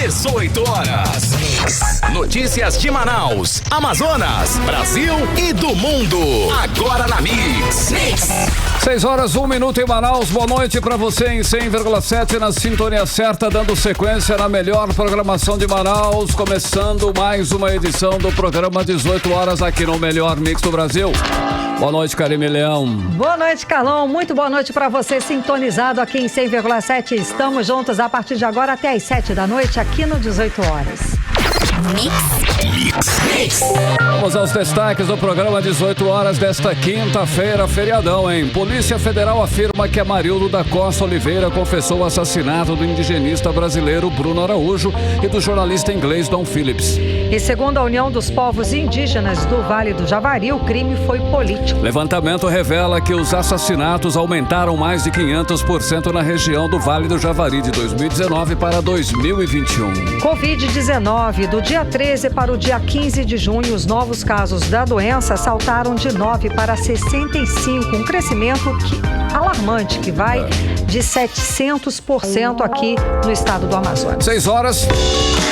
18 horas. Notícias de Manaus, Amazonas, Brasil e do mundo. Agora na Mix. 6 horas, 1 minuto em Manaus. Boa noite pra você em 100,7 na sintonia certa, dando sequência na melhor programação de Manaus. Começando mais uma edição do programa 18 horas aqui no Melhor Mix do Brasil. Boa noite, Karime Leão. Boa noite, Carlão. Muito boa noite para você sintonizado aqui em 100,7. Estamos juntos a partir de agora até às 7 da noite aqui no 18 horas. Mix. Vamos aos destaques do programa 18 horas desta quinta-feira, feriadão, hein? Polícia Federal afirma que Amarildo da Costa Oliveira confessou o assassinato do indigenista brasileiro Bruno Araújo e do jornalista inglês Don Phillips. E segundo a União dos Povos Indígenas do Vale do Javari, o crime foi político. Levantamento revela que os assassinatos aumentaram mais de 500% na região do Vale do Javari de 2019 para 2021. Covid-19, do dia 13 para o dia 15 de junho, os novos casos da doença saltaram de 9 para 65, um crescimento alarmante que vai de 700% aqui no estado do Amazonas. 6 horas,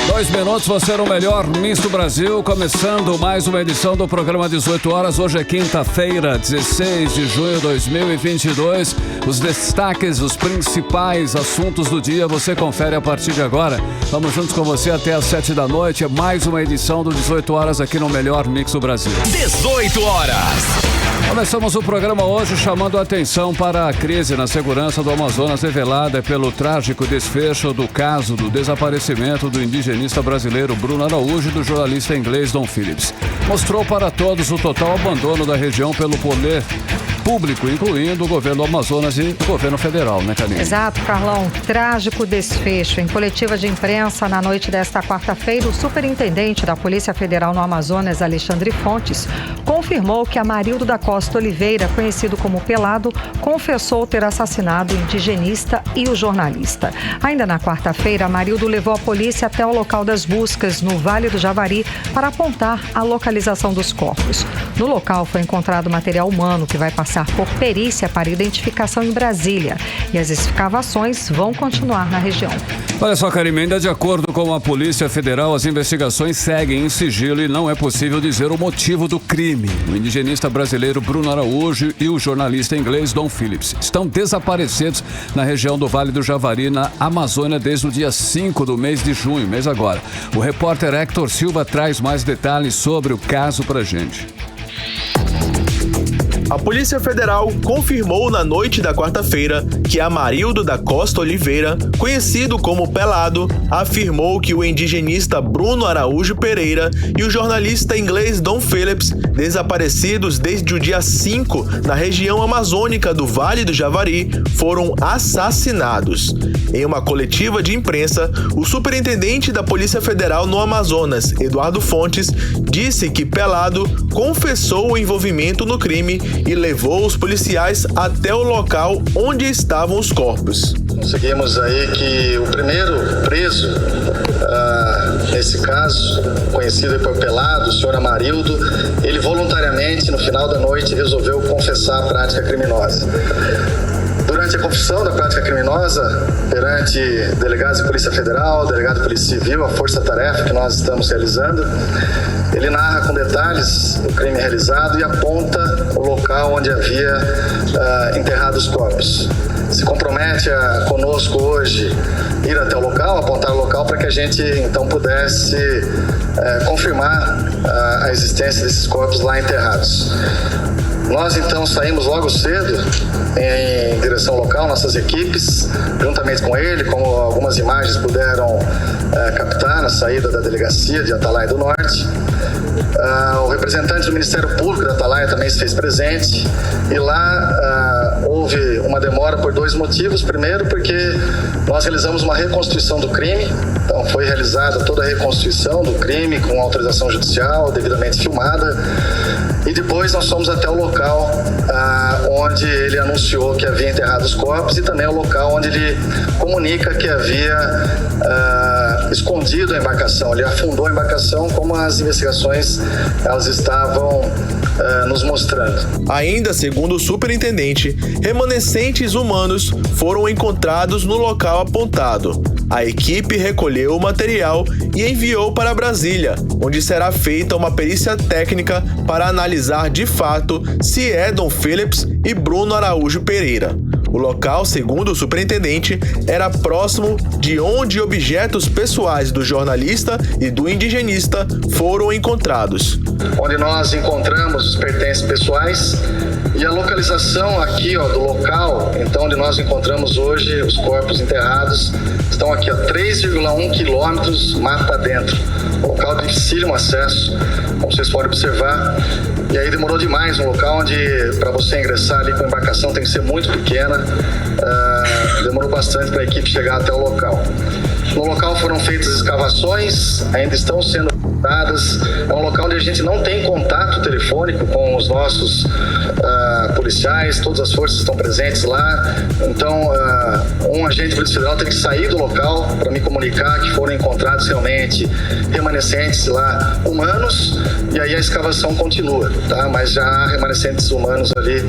2 minutos, você no melhor Mix do Brasil, começando mais uma edição do programa 18 horas. Hoje é quinta-feira, 16 de junho de 2022. Os destaques, os principais assuntos do dia, você confere a partir de agora. Vamos juntos com você até às 7 da noite. É mais uma edição do 18 horas aqui no melhor Mix do Brasil. 18 horas. Começamos o programa hoje chamando a atenção para a crise na segurança do Amazonas revelada pelo trágico desfecho do caso do desaparecimento do indigenista brasileiro Bruno Araújo e do jornalista inglês Don Phillips. Mostrou para todos o total abandono da região pelo poder público, incluindo o governo do Amazonas e o governo federal, né, Karine? Exato, Carlão. Trágico desfecho. Em coletiva de imprensa na noite desta quarta-feira, o superintendente da Polícia Federal no Amazonas, Alexandre Fontes, confirmou que Amarildo da Costa Oliveira, conhecido como Pelado, confessou ter assassinado o indigenista e o jornalista. Ainda na quarta-feira, Amarildo levou a polícia até o local das buscas no Vale do Javari para apontar a localização dos corpos. No local foi encontrado material humano que vai passar por perícia para identificação em Brasília. E as escavações vão continuar na região. Olha só, Karime, ainda de acordo com a Polícia Federal, as investigações seguem em sigilo e não é possível dizer o motivo do crime. O indigenista brasileiro Bruno Araújo e o jornalista inglês Don Phillips estão desaparecidos na região do Vale do Javari, na Amazônia, desde o dia 5 do mês de junho, mês agora. O repórter Hector Silva traz mais detalhes sobre o caso pra gente. A Polícia Federal confirmou na noite da quarta-feira que Amarildo da Costa Oliveira, conhecido como Pelado, afirmou que o indigenista Bruno Araújo Pereira e o jornalista inglês Don Phillips, desaparecidos desde o dia 5 na região amazônica do Vale do Javari, foram assassinados. Em uma coletiva de imprensa, o superintendente da Polícia Federal no Amazonas, Eduardo Fontes, disse que Pelado confessou o envolvimento no crime e levou os policiais até o local onde estavam os corpos. Conseguimos aí que o primeiro preso nesse caso, conhecido por Pelado, o senhor Amarildo, ele voluntariamente, no final da noite, resolveu confessar a prática criminosa. Durante a confissão da prática criminosa, perante delegados de Polícia Federal, delegado de Polícia Civil, a força-tarefa que nós estamos realizando, ele narra com detalhes o crime realizado e aponta o local onde havia enterrado os corpos. Se compromete conosco hoje ir até o local, apontar o local para que a gente então pudesse confirmar a existência desses corpos lá enterrados. Nós então saímos logo cedo em direção ao local, nossas equipes, juntamente com ele, como algumas imagens puderam captar na saída da delegacia de Atalaia do Norte. O representante do Ministério Público da Atalaia também se fez presente e lá houve uma demora por 2 motivos. Primeiro, porque nós realizamos uma reconstrução do crime, então foi realizada toda a reconstrução do crime com autorização judicial, devidamente filmada, e depois nós fomos até o local onde ele anunciou que havia enterrado os corpos e também o local onde ele comunica que havia escondido a embarcação. Ele afundou a embarcação, como as investigações elas estavam nos mostrando. Ainda segundo o superintendente, remanescentes humanos foram encontrados no local apontado. A equipe recolheu o material e enviou para Brasília, onde será feita uma perícia técnica para analisar de fato se é Dom Phillips e Bruno Araújo Pereira. O local, segundo o superintendente, era próximo de onde objetos pessoais do jornalista e do indigenista foram encontrados. Onde nós encontramos os pertences pessoais e a localização aqui do local, então onde nós encontramos hoje os corpos enterrados, estão aqui 3,1 quilômetros mata dentro. Local de dificílimo acesso, como vocês podem observar. E aí demorou demais, um local onde para você ingressar ali com a embarcação tem que ser muito pequena. Demorou bastante para a equipe chegar até o local. No local foram feitas escavações, ainda estão sendo dadas. É um local onde a gente não tem contato telefônico com os nossos policiais, todas as forças estão presentes lá. Então, um agente policial tem que sair do local para me comunicar que foram encontrados realmente remanescentes lá humanos, e aí a escavação continua, tá? Mas já há remanescentes humanos ali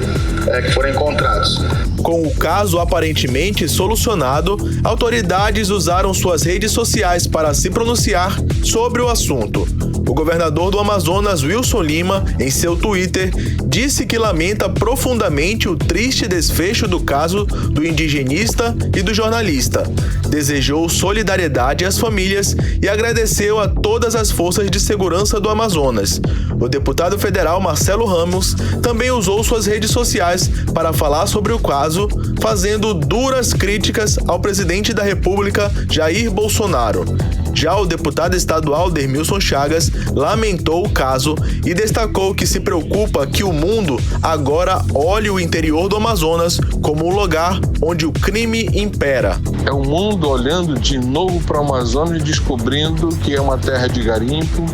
que foram encontrados. Com o caso aparentemente solucionado, autoridades usaram suas redes sociais para se pronunciar sobre o assunto. O governador do Amazonas, Wilson Lima, em seu Twitter, disse que lamenta profundamente o triste desfecho do caso do indigenista e do jornalista. Desejou solidariedade às famílias e agradeceu a todas as forças de segurança do Amazonas. O deputado federal Marcelo Ramos também usou suas redes sociais para falar sobre o caso, fazendo duras críticas ao presidente da República, Jair Bolsonaro. Já o deputado estadual Dermilson Chagas lamentou o caso e destacou que se preocupa que o mundo agora olhe o interior do Amazonas como um lugar onde o crime impera. É o mundo olhando de novo para o Amazonas e descobrindo que é uma terra de garimpo,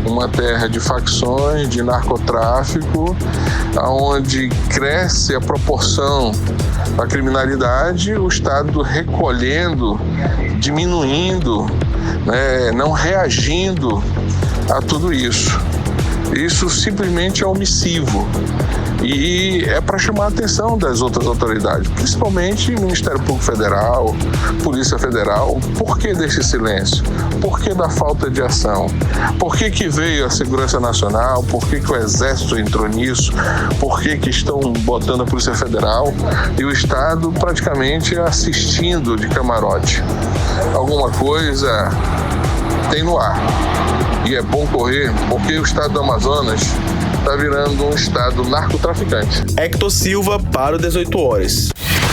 uma terra de facções, de narcotráfico, onde cresce a proporção da criminalidade, o Estado recolhendo, diminuindo, não reagindo a tudo isso. Isso simplesmente é omissivo e é para chamar a atenção das outras autoridades, principalmente Ministério Público Federal, Polícia Federal. Por que desse silêncio? Por que da falta de ação? Por que veio a Segurança Nacional? Por que o Exército entrou nisso? Por que estão botando a Polícia Federal e o Estado praticamente assistindo de camarote? Alguma coisa tem no ar. E é bom correr, porque o estado do Amazonas está virando um estado narcotraficante. Hector Silva para o 18 horas.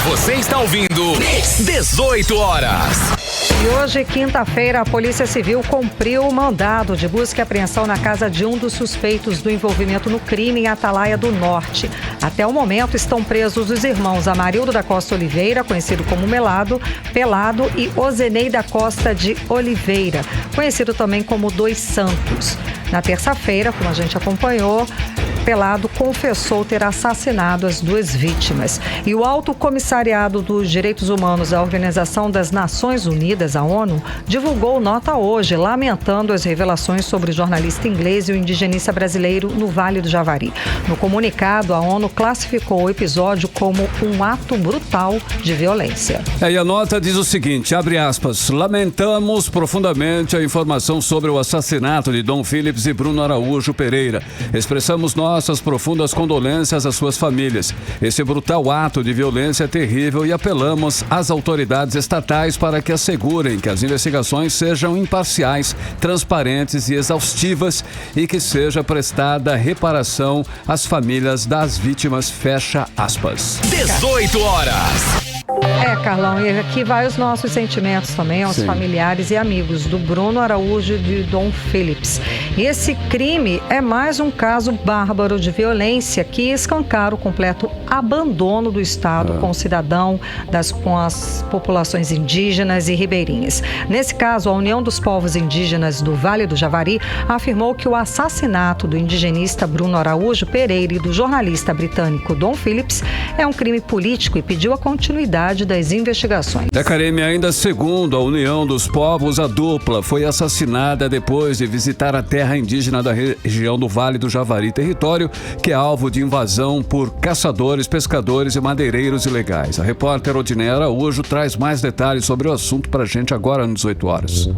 Você está ouvindo 18 horas. E hoje, quinta-feira, a Polícia Civil cumpriu o mandado de busca e apreensão na casa de um dos suspeitos do envolvimento no crime em Atalaia do Norte. Até o momento, estão presos os irmãos Amarildo da Costa Oliveira, conhecido como Pelado, e Ozenei da Costa de Oliveira, conhecido também como Dois Santos. Na terça-feira, como a gente acompanhou, Pelado confessou ter assassinado as duas vítimas. E o Alto Comissariado dos Direitos Humanos da Organização das Nações Unidas, a ONU, divulgou nota hoje, lamentando as revelações sobre o jornalista inglês e o indigenista brasileiro no Vale do Javari. No comunicado, a ONU classificou o episódio como um ato brutal de violência. E a nota diz o seguinte, abre aspas, lamentamos profundamente a informação sobre o assassinato de Dom Phillips e Bruno Araújo Pereira. Expressamos nossas profundas condolências às suas famílias. Esse brutal ato de violência é terrível e apelamos às autoridades estatais para que assegurem que as investigações sejam imparciais, transparentes e exaustivas e que seja prestada reparação às famílias das vítimas. Fecha aspas. 18 horas. Carlão, e aqui vai os nossos sentimentos também aos familiares e amigos do Bruno Araújo e de Dom Phillips. E esse crime é mais um caso bárbaro de violência que escancara o completo abandono do Estado com o cidadão, com as populações indígenas e ribeirinhas. Nesse caso, a União dos Povos Indígenas do Vale do Javari afirmou que o assassinato do indigenista Bruno Araújo Pereira e do jornalista britânico Dom Phillips é um crime político e pediu a continuidade das investigações. Karime, ainda segundo a União dos Povos, a dupla foi assassinada depois de visitar a terra indígena da região do Vale do Javari, território que é alvo de invasão por caçadores, pescadores e madeireiros ilegais. A repórter Odineia Araújo traz mais detalhes sobre o assunto pra gente agora às 18 horas.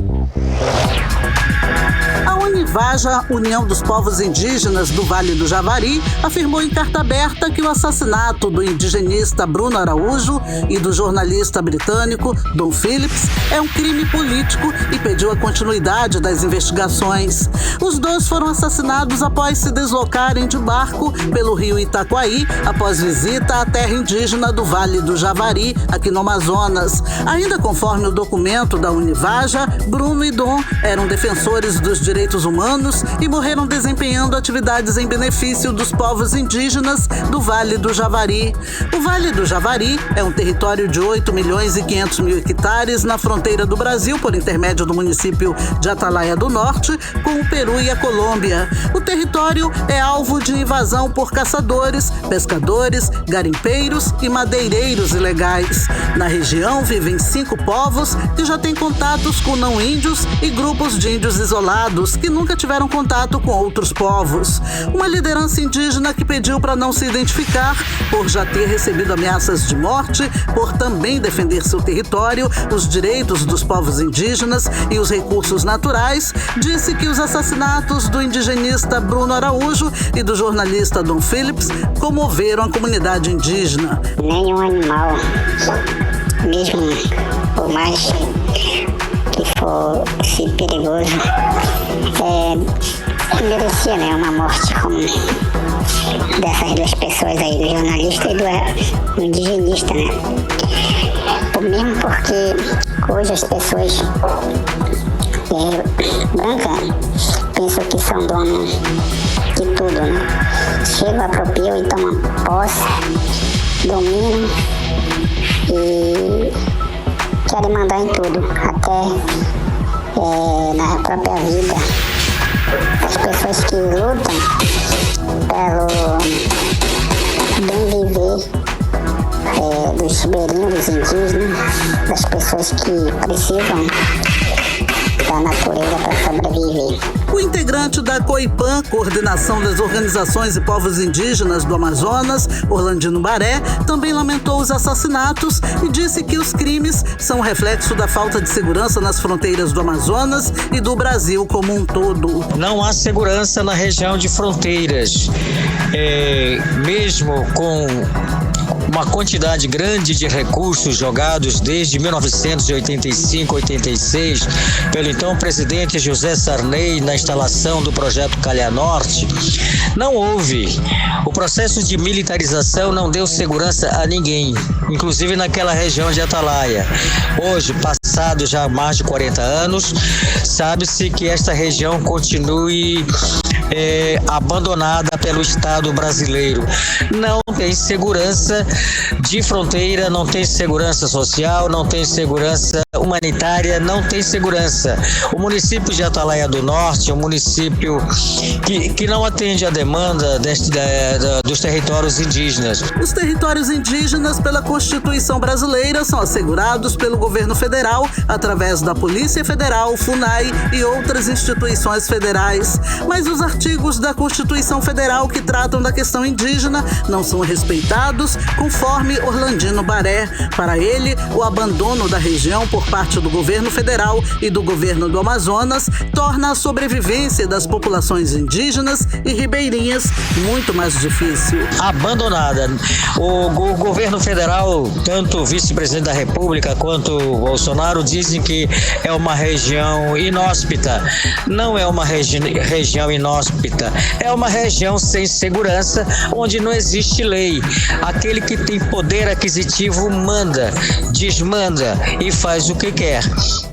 A Univaja, União dos Povos Indígenas do Vale do Javari, afirmou em carta aberta que o assassinato do indigenista Bruno Araújo e do jornalista britânico Dom Phillips é um crime político e pediu a continuidade das investigações. Os dois foram assassinados após se deslocarem de barco pelo rio Itaquaí, após visita à terra indígena do Vale do Javari, aqui no Amazonas. Ainda conforme o documento da Univaja, Bruno e Dom eram defensores dos direitos humanos e morreram desempenhando atividades em benefício dos povos indígenas do Vale do Javari. O Vale do Javari é um território de 8.500.000 hectares na fronteira do Brasil, por intermédio do município de Atalaia do Norte, com o Peru e a Colômbia. O território é alvo de invasão por caçadores, pescadores, garimpeiros e madeireiros ilegais. Na região vivem 5 povos que já têm contatos com não-índios e grupos de índios isolados que nunca tiveram contato com outros povos. Uma liderança indígena que pediu para não se identificar por já ter recebido ameaças de morte, por também defender seu território, os direitos dos povos indígenas e os recursos naturais, disse que os assassinatos do indigenista Bruno Araújo e do jornalista Dom Phillips comoveram a comunidade indígena. Nenhum animal, mesmo por mais que fosse perigoso, merecia, né, uma morte como dessas duas pessoas aí, do jornalista e do indigenista, né? Mesmo porque hoje as pessoas brancas pensam que são donos de tudo, né? Chegam, apropriam e tomam posse, dominam e querem mandar em tudo, até na própria vida. As pessoas que lutam pelo bem viver dos ribeirinhos, dos indígenas, das pessoas que precisam da natureza para sobreviver. O integrante da COIPAN, Coordenação das Organizações e Povos Indígenas do Amazonas, Orlandino Baré, também lamentou os assassinatos e disse que os crimes são reflexo da falta de segurança nas fronteiras do Amazonas e do Brasil como um todo. Não há segurança na região de fronteiras, mesmo com uma quantidade grande de recursos jogados desde 1985-86 pelo então presidente José Sarney na instalação do projeto Calha Norte, não houve. O processo de militarização não deu segurança a ninguém, inclusive naquela região de Atalaia. Hoje, passado já mais de 40 anos, sabe-se que esta região continue abandonada pelo Estado brasileiro. Não tem segurança de fronteira, não tem segurança social, não tem segurança humanitária, não tem segurança. O município de Atalaia do Norte é um município que não atende à demanda dos territórios indígenas. Os territórios indígenas, pela Constituição brasileira, são assegurados pelo governo federal através da Polícia Federal, FUNAI e outras instituições federais. Mas os artigos da Constituição Federal que tratam da questão indígena não são respeitados, conforme Orlandino Baré. Para ele, o abandono da região por por parte do governo federal e do governo do Amazonas torna a sobrevivência das populações indígenas e ribeirinhas muito mais difícil. Abandonada. O governo federal, tanto o vice-presidente da República quanto o Bolsonaro, dizem que é uma região inóspita. Não é uma região inóspita, é uma região sem segurança, onde não existe lei. Aquele que tem poder aquisitivo manda, desmanda e faz o que quer.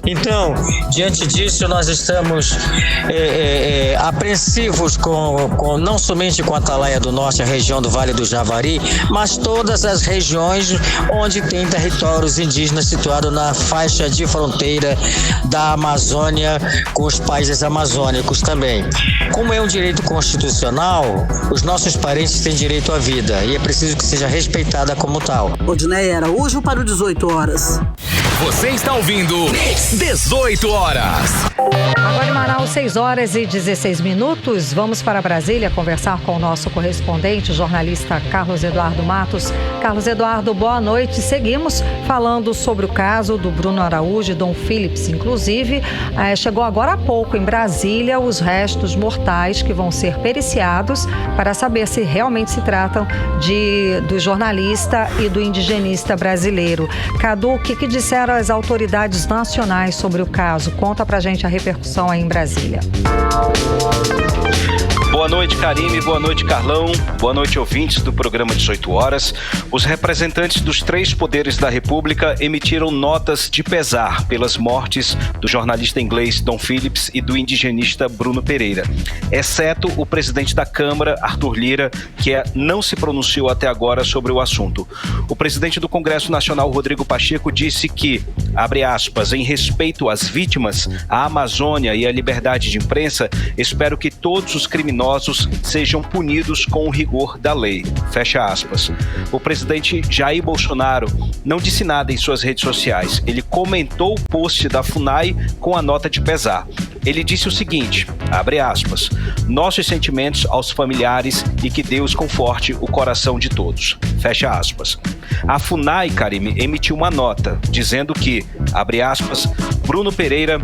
Então, diante disso, nós estamos apreensivos não somente com a Atalaia do Norte, a região do Vale do Javari, mas todas as regiões onde tem territórios indígenas situados na faixa de fronteira da Amazônia com os países amazônicos também. Como é um direito constitucional, os nossos parentes têm direito à vida e é preciso que seja respeitada como tal. Odneia Araújo para o 18 horas. Você está ouvindo 18 horas. Agora em Manaus, 6 horas e 16 minutos. Vamos para Brasília conversar com o nosso correspondente, jornalista Carlos Eduardo Matos. Carlos Eduardo, boa noite. Seguimos falando sobre o caso do Bruno Araújo e Dom Phillips. Inclusive, chegou agora há pouco em Brasília os restos mortais que vão ser periciados para saber se realmente se tratam do jornalista e do indigenista brasileiro. Cadu, o que disseram as autoridades nacionais sobre o caso? Conta pra gente a repercussão aí em Brasília. Boa noite, Karime. Boa noite, Carlão. Boa noite, ouvintes do programa 18 horas. Os representantes dos 3 poderes da República emitiram notas de pesar pelas mortes do jornalista inglês Dom Phillips e do indigenista Bruno Pereira, exceto o presidente da Câmara, Arthur Lira, que não se pronunciou até agora sobre o assunto. O presidente do Congresso Nacional, Rodrigo Pacheco, disse que, abre aspas, em respeito às vítimas, à Amazônia e à liberdade de imprensa, espero que todos os criminosos sejam punidos com o rigor da lei. Fecha aspas. O presidente Jair Bolsonaro não disse nada em suas redes sociais. Ele comentou o post da FUNAI com a nota de pesar. Ele disse o seguinte, abre aspas, nossos sentimentos aos familiares e que Deus conforte o coração de todos. Fecha aspas. A FUNAI, Karime, emitiu uma nota dizendo que, abre aspas, Bruno Pereira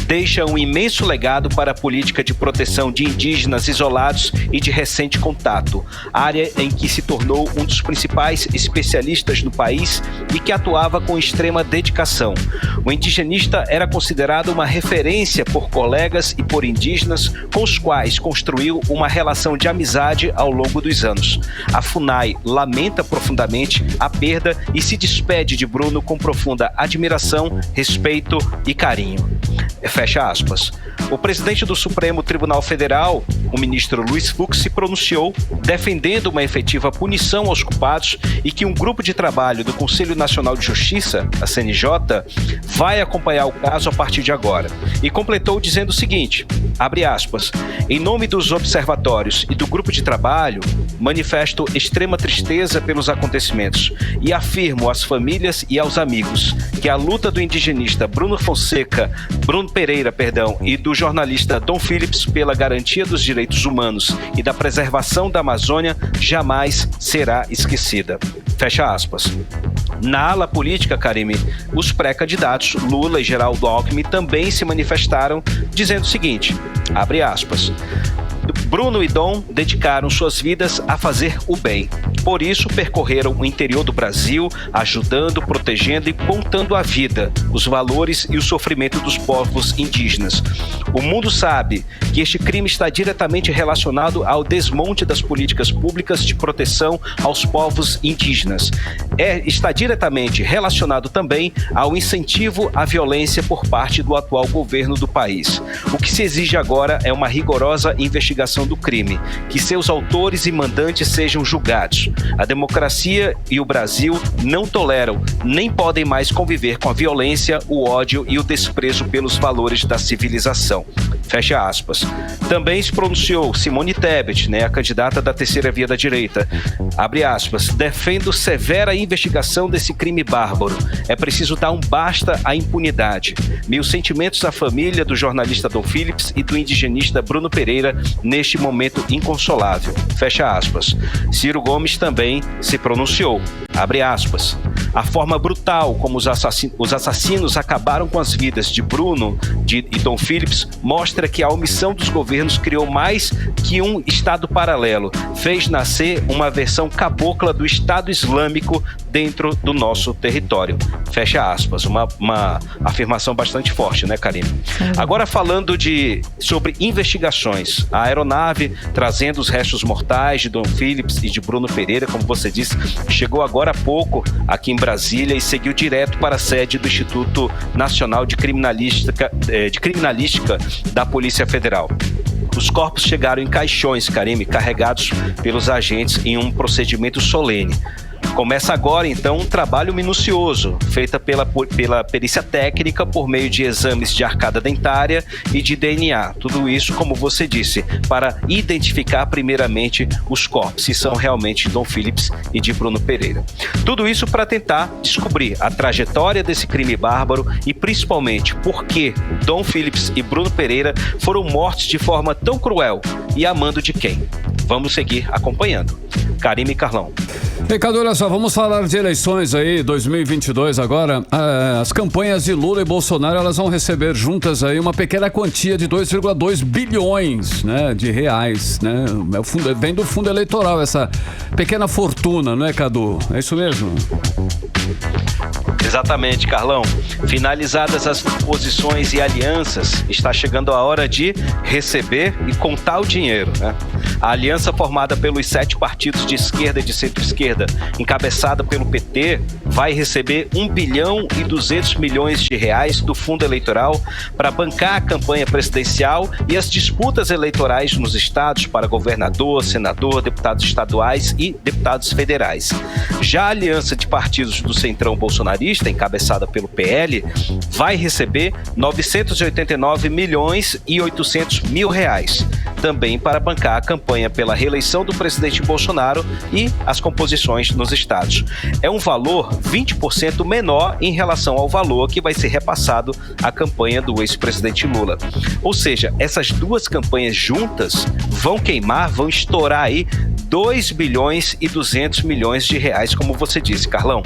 deixa um imenso legado para a política de proteção de indígenas isolados e de recente contato, área em que se tornou um dos principais especialistas no país e que atuava com extrema dedicação. O indigenista era considerado uma referência por colegas e por indígenas com os quais construiu uma relação de amizade ao longo dos anos. A FUNAI lamenta profundamente a perda e se despede de Bruno com profunda admiração, respeito e carinho. Fecha aspas. O presidente do Supremo Tribunal Federal, o ministro Luiz Fux, se pronunciou defendendo uma efetiva punição aos culpados e que um grupo de trabalho do Conselho Nacional de Justiça, a CNJ, vai acompanhar o caso a partir de agora. E completou dizendo o seguinte, abre aspas, em nome dos observatórios e do grupo de trabalho, manifesto extrema tristeza pelos acontecimentos e afirmo às famílias e aos amigos que a luta do indigenista Bruno Pereira, e do jornalista Dom Phillips pela garantia dos direitos humanos e da preservação da Amazônia jamais será esquecida. Fecha aspas. Na ala política, Karime, os pré-candidatos Lula e Geraldo Alckmin também se manifestaram dizendo o seguinte, abre aspas, Bruno e Dom dedicaram suas vidas a fazer o bem. Por isso, percorreram o interior do Brasil, ajudando, protegendo e contando a vida, os valores e o sofrimento dos povos indígenas. O mundo sabe que este crime está diretamente relacionado ao desmonte das políticas públicas de proteção aos povos indígenas. Está diretamente relacionado também ao incentivo à violência por parte do atual governo do país. O que se exige agora é uma rigorosa investigação do crime, que seus autores e mandantes sejam julgados. A democracia e o Brasil não toleram, nem podem mais conviver com a violência, o ódio e o desprezo pelos valores da civilização. Fecha aspas. Também se pronunciou Simone Tebet, a candidata da terceira via da direita. Abre aspas, defendo severa investigação desse crime bárbaro. É preciso dar um basta à impunidade. Meus sentimentos à família do jornalista Dom Phillips e do indigenista Bruno Pereira neste momento inconsolável. Fecha aspas. Ciro Gomes também se pronunciou. Abre aspas. A forma brutal como os assassinos acabaram com as vidas de Bruno e Dom Phillips mostra que a omissão dos governos criou mais que um Estado paralelo, fez nascer uma versão cabocla do Estado Islâmico dentro do nosso território. Fecha aspas. Uma afirmação bastante forte, né, Karine? Agora falando sobre investigações. A aeronave trazendo os restos mortais de Dom Phillips e de Bruno Pereira, como você disse, chegou agora há pouco aqui em Brasília e seguiu direto para a sede do Instituto Nacional de Criminalística da Polícia Federal. Os corpos chegaram em caixões, Karine, carregados pelos agentes em um procedimento solene. Começa agora, então, um trabalho minucioso, feito pela perícia técnica por meio de exames de arcada dentária e de DNA. Tudo isso, como você disse, para identificar primeiramente os corpos, se são realmente Dom Phillips e de Bruno Pereira. Tudo isso para tentar descobrir a trajetória desse crime bárbaro e, principalmente, por que Dom Phillips e Bruno Pereira foram mortos de forma tão cruel e a mando de quem? Vamos seguir acompanhando. Karine e Carlão. Ricardo, olha só, vamos falar de eleições aí, 2022 agora. As campanhas de Lula e Bolsonaro, elas vão receber juntas aí uma pequena quantia de 2,2 bilhões, né, de reais, né? Vem do fundo eleitoral essa pequena fortuna, não é, Cadu? É isso mesmo? Exatamente, Carlão. Finalizadas as posições e alianças, está chegando a hora de receber e contar o dinheiro, né? A aliança formada pelos 7 partidos de esquerda e de centro-esquerda, encabeçada pelo PT, vai receber 1 bilhão e 200 milhões de reais do fundo eleitoral para bancar a campanha presidencial e as disputas eleitorais nos estados para governador, senador, deputados estaduais e deputados federais. Já a aliança de partidos do centrão bolsonarista, encabeçada pelo PL, vai receber 989 milhões e 800 mil reais, também para bancar a campanha pela reeleição do presidente Bolsonaro e as composições nos estados. É um valor 20% menor em relação ao valor que vai ser repassado à campanha do ex-presidente Lula. Ou seja, essas duas campanhas juntas vão estourar aí 2 bilhões e 200 milhões de reais, como você disse, Carlão.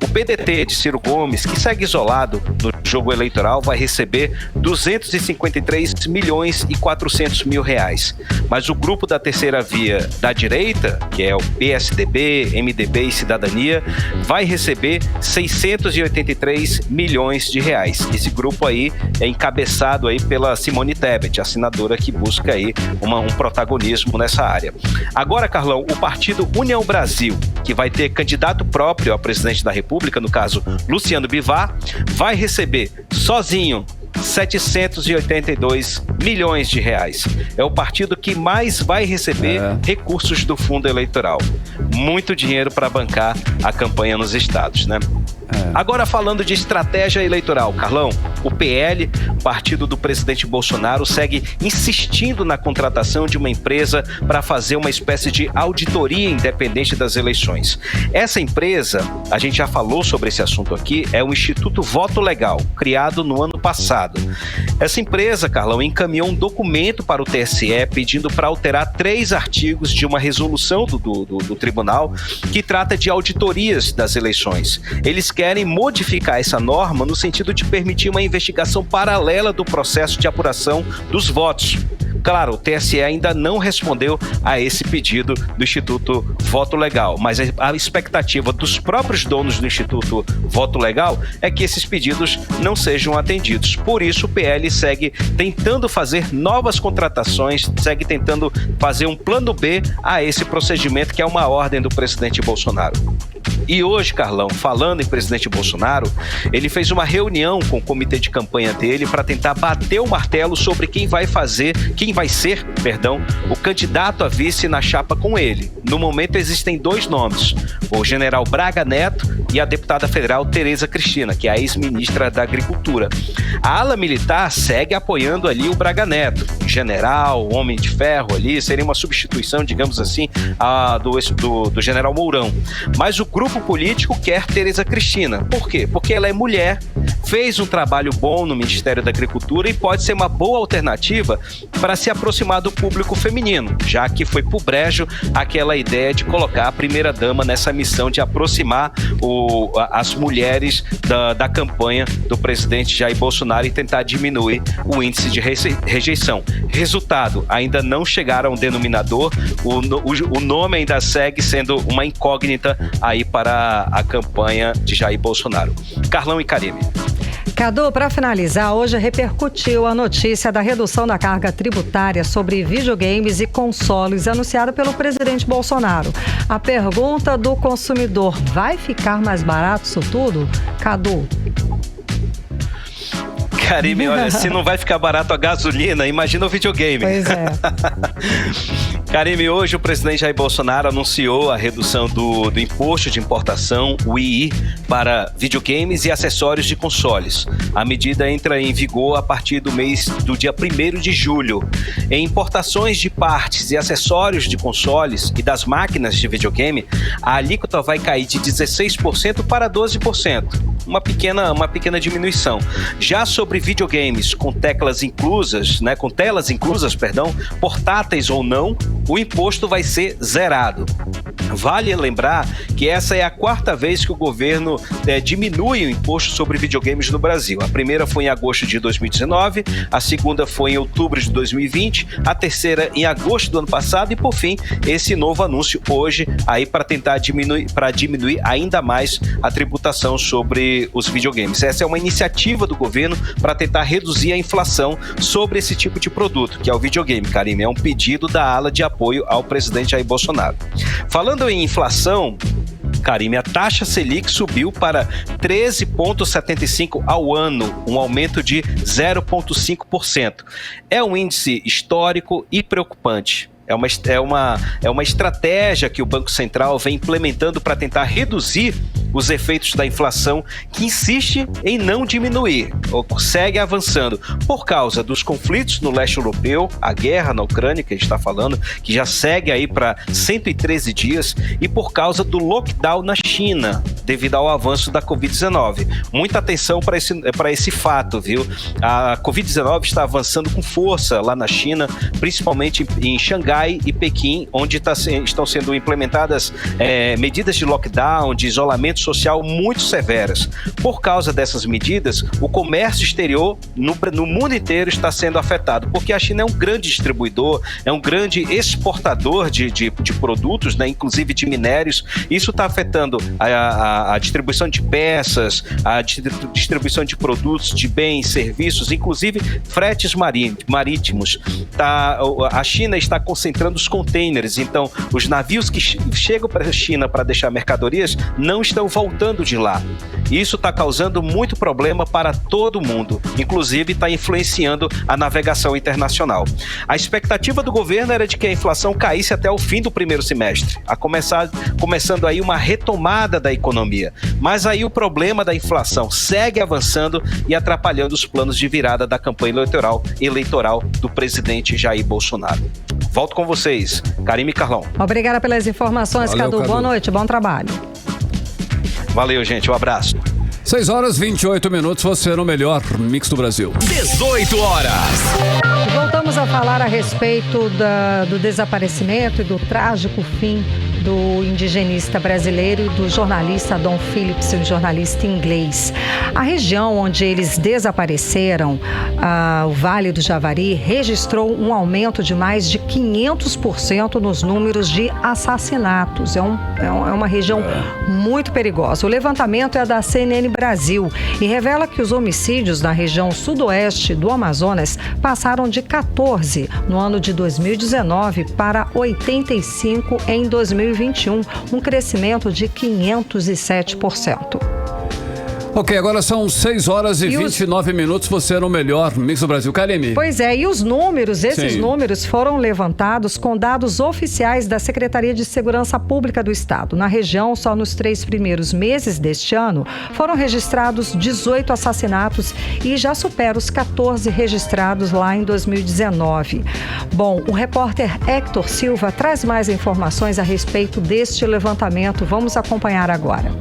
O PDT de Ciro Gomes, que segue isolado no jogo eleitoral, vai receber 253 milhões e 400 mil reais. Mas o grupo da terceira via da direita, que é o PSDB, MDB e Cidadania, vai receber 683 milhões de reais. Esse grupo aí é encabeçado aí pela Simone Tebet, a senadora que busca aí um protagonismo nessa área. Agora, Carlão, o partido União Brasil, que vai ter candidato próprio a presidente da República, no caso Luciano Bivar, vai receber sozinho 782 milhões de reais. É o partido que mais vai receber recursos do fundo eleitoral. Muito dinheiro para bancar a campanha nos estados, né? Agora falando de estratégia eleitoral, Carlão, o PL, partido do presidente Bolsonaro, segue insistindo na contratação de uma empresa para fazer uma espécie de auditoria independente das eleições. Essa empresa, a gente já falou sobre esse assunto aqui, é o Instituto Voto Legal, criado no ano passado. Essa empresa, Carlão, encaminhou um documento para o TSE pedindo para alterar 3 artigos de uma resolução do tribunal que trata de auditorias das eleições. Eles querem modificar essa norma no sentido de permitir uma investigação paralela do processo de apuração dos votos. Claro, o TSE ainda não respondeu a esse pedido do Instituto Voto Legal, mas a expectativa dos próprios donos do Instituto Voto Legal é que esses pedidos não sejam atendidos. Por isso, o PL segue tentando fazer novas contratações, segue tentando fazer um plano B a esse procedimento que é uma ordem do presidente Bolsonaro. E hoje, Carlão, falando em presidente Bolsonaro, ele fez uma reunião com o comitê de campanha dele para tentar bater o martelo sobre quem vai ser, o candidato a vice na chapa com ele. No momento existem 2 nomes, o general Braga Neto e a deputada federal Tereza Cristina, que é a ex-ministra da Agricultura. A ala militar segue apoiando ali o Braga Neto, general, homem de ferro ali, seria uma substituição, digamos assim, do general Mourão. Mas o grupo político quer Tereza Cristina. Por quê? Porque ela é mulher, fez um trabalho bom no Ministério da Agricultura e pode ser uma boa alternativa para se aproximar do público feminino, já que foi pro brejo aquela ideia de colocar a primeira-dama nessa missão de aproximar as mulheres da campanha do presidente Jair Bolsonaro e tentar diminuir o índice de rejeição. Resultado, ainda não chegaram a um denominador, o nome ainda segue sendo uma incógnita aí para a campanha de Jair Bolsonaro. Carlão e Karime. Cadu, para finalizar, hoje repercutiu a notícia da redução da carga tributária sobre videogames e consoles anunciada pelo presidente Bolsonaro. A pergunta do consumidor: vai ficar mais barato isso tudo? Cadu. Karime, olha, se não vai ficar barato a gasolina, imagina o videogame. Pois é. Karime, hoje o presidente Jair Bolsonaro anunciou a redução do imposto de importação, o II, para videogames e acessórios de consoles. A medida entra em vigor a partir do dia 1º de julho. Em importações de partes e acessórios de consoles e das máquinas de videogame, a alíquota vai cair de 16% para 12%. Uma pequena diminuição. Já sobre videogames com telas inclusas, portáteis ou não, o imposto vai ser zerado. Vale lembrar que essa é a 4ª vez que o governo diminui o imposto sobre videogames no Brasil. A primeira foi em agosto de 2019, a segunda foi em outubro de 2020, a terceira em agosto do ano passado e, por fim, esse novo anúncio hoje aí para tentar diminuir ainda mais a tributação sobre os videogames. Essa é uma iniciativa do governo para tentar reduzir a inflação sobre esse tipo de produto, que é o videogame, Karime. É um pedido da ala de apoio ao presidente Jair Bolsonaro. Falando em inflação, Karime, a taxa Selic subiu para 13,75% ao ano, um aumento de 0,5%. É um índice histórico e preocupante. É uma estratégia que o Banco Central vem implementando para tentar reduzir os efeitos da inflação, que insiste em não diminuir, ou segue avançando, por causa dos conflitos no leste europeu, a guerra na Ucrânia, que a gente está falando, que já segue aí para 113 dias, e por causa do lockdown na China, devido ao avanço da Covid-19. Muita atenção para esse fato, viu? A Covid-19 está avançando com força lá na China, principalmente em Xangai e Pequim, onde estão sendo implementadas medidas de lockdown, de isolamento social muito severas. Por causa dessas medidas, o comércio exterior no mundo inteiro está sendo afetado, porque a China é um grande distribuidor, é um grande exportador de produtos, né, inclusive de minérios. Isso está afetando a distribuição de peças, a distribuição de produtos, de bens, serviços, inclusive fretes marítimos. A China está concentrando os containers, então os navios que chegam para a China para deixar mercadorias não estão voltando de lá. Isso está causando muito problema para todo mundo, inclusive está influenciando a navegação internacional. A expectativa do governo era de que a inflação caísse até o fim do primeiro semestre, começando aí uma retomada da economia. Mas aí o problema da inflação segue avançando e atrapalhando os planos de virada da campanha eleitoral do presidente Jair Bolsonaro. Volto com vocês, Karime e Carlão. Obrigada pelas informações, Cadu. Boa noite, bom trabalho. Valeu, gente. Um abraço. 6h28, você no melhor mix do Brasil. 18 horas. Voltamos a falar a respeito do desaparecimento e do trágico fim do indigenista brasileiro e do jornalista Dom Phillips, um jornalista inglês. A região onde eles desapareceram, o Vale do Javari, registrou um aumento de mais de 500% nos números de assassinatos. É uma região muito perigosa. O levantamento é da CNN Brasil e revela que os homicídios na região sudoeste do Amazonas passaram de 14 no ano de 2019 para 85 em 2021, um crescimento de 507%. Ok, agora são 6h29, você no melhor mix do Brasil. Karime. Pois é, e os números, esses números foram levantados com dados oficiais da Secretaria de Segurança Pública do Estado. Na região, só nos 3 primeiros meses deste ano, foram registrados 18 assassinatos e já supera os 14 registrados lá em 2019. Bom, o repórter Hector Silva traz mais informações a respeito deste levantamento. Vamos acompanhar agora.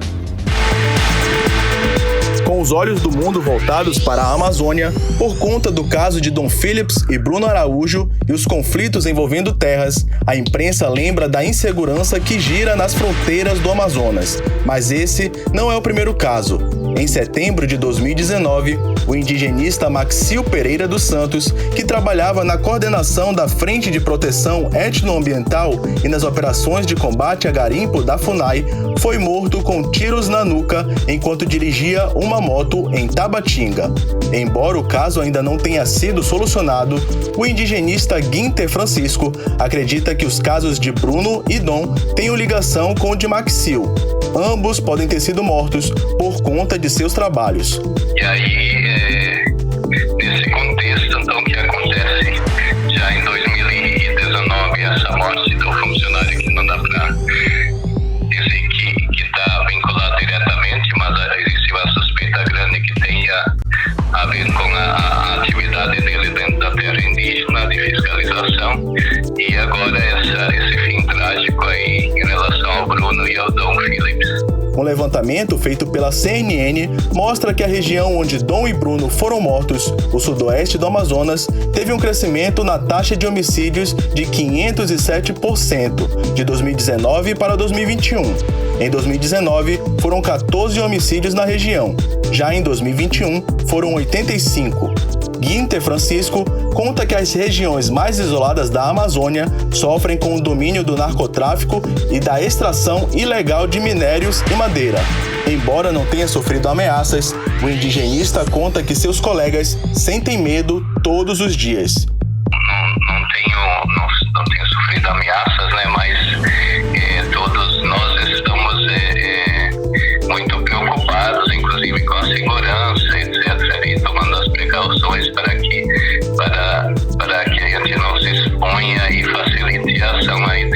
Com os olhos do mundo voltados para a Amazônia por conta do caso de Dom Phillips e Bruno Araújo e os conflitos envolvendo terras, a imprensa lembra da insegurança que gira nas fronteiras do Amazonas. Mas esse não é o primeiro caso. Em setembro de 2019, o indigenista Maxil Pereira dos Santos, que trabalhava na coordenação da Frente de Proteção Etnoambiental e nas operações de combate a garimpo da FUNAI, foi morto com tiros na nuca enquanto dirigia uma moto em Tabatinga. Embora o caso ainda não tenha sido solucionado, o indigenista Guinter Francisco acredita que os casos de Bruno e Dom tenham ligação com o de Maxil. Ambos podem ter sido mortos por conta de seus trabalhos. E aí, nesse contexto, então, que acontece já em 2019, essa morte do funcionário que não dá para dizer que está vinculado diretamente, mas existe uma suspeita grande que tenha a ver com a atividade dele dentro da terra indígena, de fiscalização, e agora esse fim trágico aí em relação ao Bruno e ao Dom Phillips. Um levantamento feito pela CNN mostra que a região onde Dom e Bruno foram mortos, o sudoeste do Amazonas, teve um crescimento na taxa de homicídios de 507% de 2019 para 2021. Em 2019, foram 14 homicídios na região. Já em 2021, foram 85. Guinter Francisco conta que as regiões mais isoladas da Amazônia sofrem com o domínio do narcotráfico e da extração ilegal de minérios e madeira. Embora não tenha sofrido ameaças, o indigenista conta que seus colegas sentem medo todos os dias. Não tenho sofrido ameaças, né? Mas todos nós estamos muito preocupados, inclusive com a segurança, etc., e tomando as precauções para que a gente não se exponha e facilite a ação aí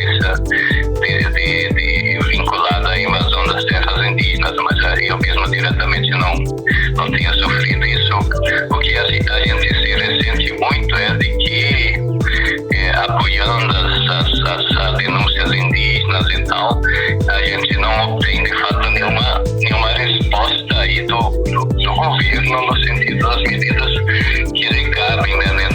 vinculada à invasão das terras indígenas, mas eu mesmo diretamente não tenho sofrido isso. O que a gente se ressente muito é de que, apoiando as denúncias indígenas e tal, a gente não obtém de fato nenhuma resposta aí do governo no sentido das medidas que lhe cabem, né,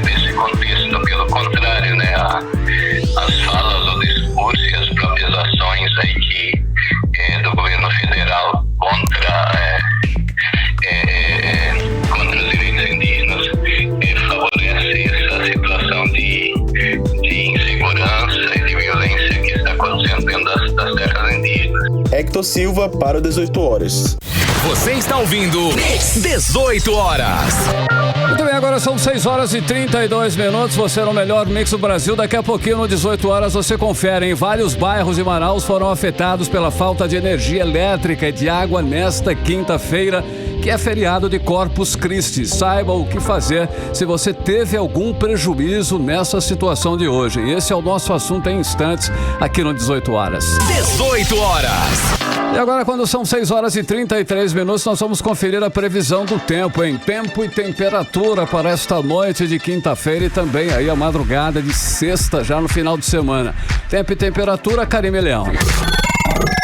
nesse contexto. Pelo contrário, né, as falas, o discurso e as próprias ações aí do governo federal contra os direitos indígenas favorece essa situação de insegurança e de violência que está acontecendo dentro das terras indígenas. Hector Silva para o 18 Horas. Você está ouvindo 18 Horas. Muito bem, agora são 6 horas e 32 minutos. Você é o melhor mix do Brasil. Daqui a pouquinho, no 18 Horas, você confere. Em vários bairros de Manaus foram afetados pela falta de energia elétrica e de água nesta quinta-feira, que é feriado de Corpus Christi. Saiba o que fazer se você teve algum prejuízo nessa situação de hoje. E esse é o nosso assunto em instantes, aqui no 18 Horas. 18 Horas. E agora, quando são 6 horas e 33 minutos, nós vamos conferir a previsão do tempo, em tempo e temperatura para esta noite de quinta-feira e também aí a madrugada de sexta, já no final de semana. Tempo e temperatura, Karime Leão.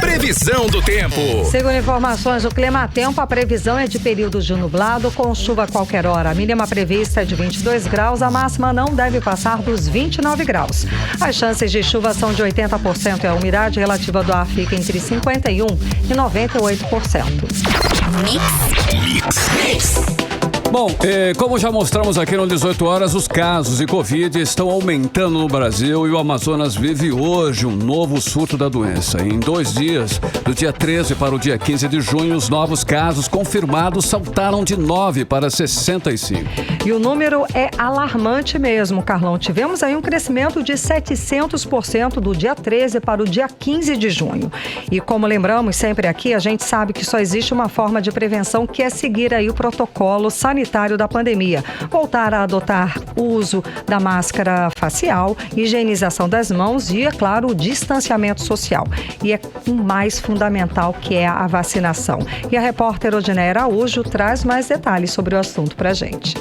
Previsão do tempo. Segundo informações do Climatempo, a previsão é de período de nublado com chuva a qualquer hora. A mínima prevista é de 22 graus, a máxima não deve passar dos 29 graus. As chances de chuva são de 80% e a umidade relativa do ar fica entre 51% e 98%. Mix. Bom, como já mostramos aqui no 18 Horas, os casos de Covid estão aumentando no Brasil e o Amazonas vive hoje um novo surto da doença. Em 2 dias, do dia 13 para o dia 15 de junho, os novos casos confirmados saltaram de 9 para 65. E o número é alarmante mesmo, Carlão. Tivemos aí um crescimento de 700% do dia 13 para o dia 15 de junho. E como lembramos sempre aqui, a gente sabe que só existe uma forma de prevenção, que é seguir aí o protocolo sanitário da pandemia. Voltar a adotar o uso da máscara facial, higienização das mãos e, é claro, o distanciamento social. E é o mais fundamental, que é a vacinação. E a repórter Odineia Araújo traz mais detalhes sobre o assunto pra gente.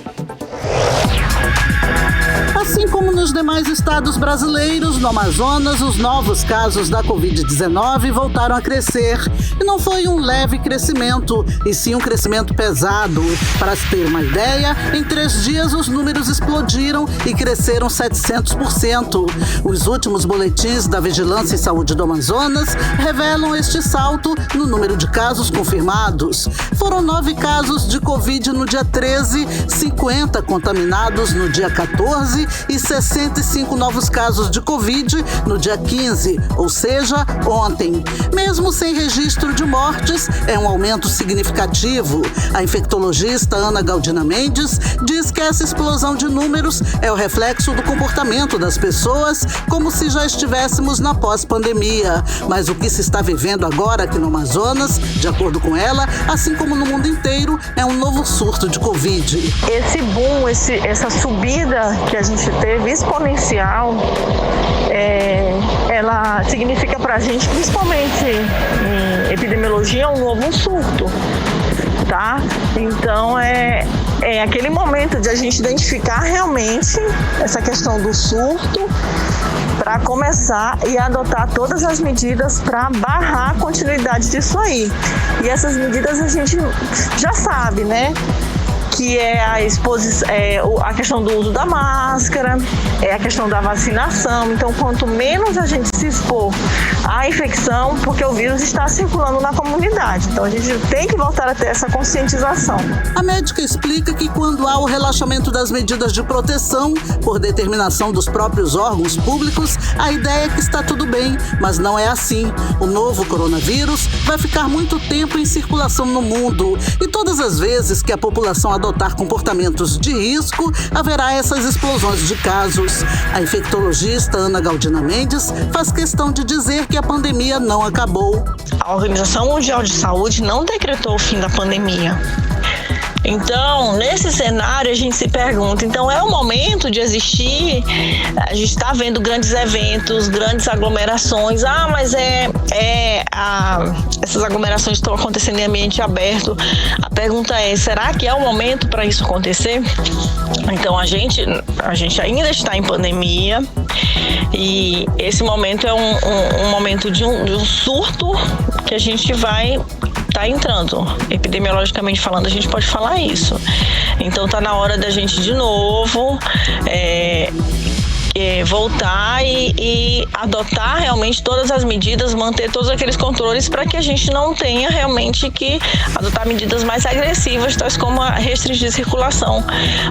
Assim como nos demais estados brasileiros, no Amazonas, os novos casos da Covid-19 voltaram a crescer. E não foi um leve crescimento, e sim um crescimento pesado. Para se ter uma ideia, em 3 dias os números explodiram e cresceram 700%. Os últimos boletins da Vigilância em Saúde do Amazonas revelam este salto no número de casos confirmados. Foram 9 casos de Covid no dia 13, 50 contaminados no dia 14 e 65 novos casos de Covid no dia 15, ou seja, ontem. Mesmo sem registro de mortes, é um aumento significativo. A infectologista Ana Galdina Mendes diz que essa explosão de números é o reflexo do comportamento das pessoas, como se já estivéssemos na pós-pandemia. Mas o que se está vivendo agora aqui no Amazonas, de acordo com ela, assim como no mundo inteiro, é um novo surto de Covid. Esse boom, essa subida que a gente teve exponencial, ela significa pra gente, principalmente em epidemiologia, um novo surto, tá? Então é aquele momento de a gente identificar realmente essa questão do surto para começar e adotar todas as medidas para barrar a continuidade disso aí. E essas medidas a gente já sabe, né? Que é a questão do uso da máscara, é a questão da vacinação. Então, quanto menos a gente se expor à infecção, porque o vírus está circulando na comunidade. Então, a gente tem que voltar a ter essa conscientização. A médica explica que quando há o relaxamento das medidas de proteção, por determinação dos próprios órgãos públicos, a ideia é que está tudo bem, mas não é assim. O novo coronavírus vai ficar muito tempo em circulação no mundo e todas as vezes que a população adotar comportamentos de risco, haverá essas explosões de casos. A infectologista Ana Galdina Mendes faz questão de dizer que a pandemia não acabou. A Organização Mundial de Saúde não decretou o fim da pandemia. Então, nesse cenário, a gente se pergunta, então é o momento de existir? A gente está vendo grandes eventos, grandes aglomerações. Mas essas aglomerações estão acontecendo em ambiente aberto. A pergunta é, será que é o momento para isso acontecer? Então, a gente ainda está em pandemia e esse momento é um momento de um surto que a gente vai tá entrando. Epidemiologicamente falando, a gente pode falar isso. Então tá na hora da gente de novo voltar e adotar realmente todas as medidas, manter todos aqueles controles para que a gente não tenha realmente que adotar medidas mais agressivas, tais como a restringir circulação,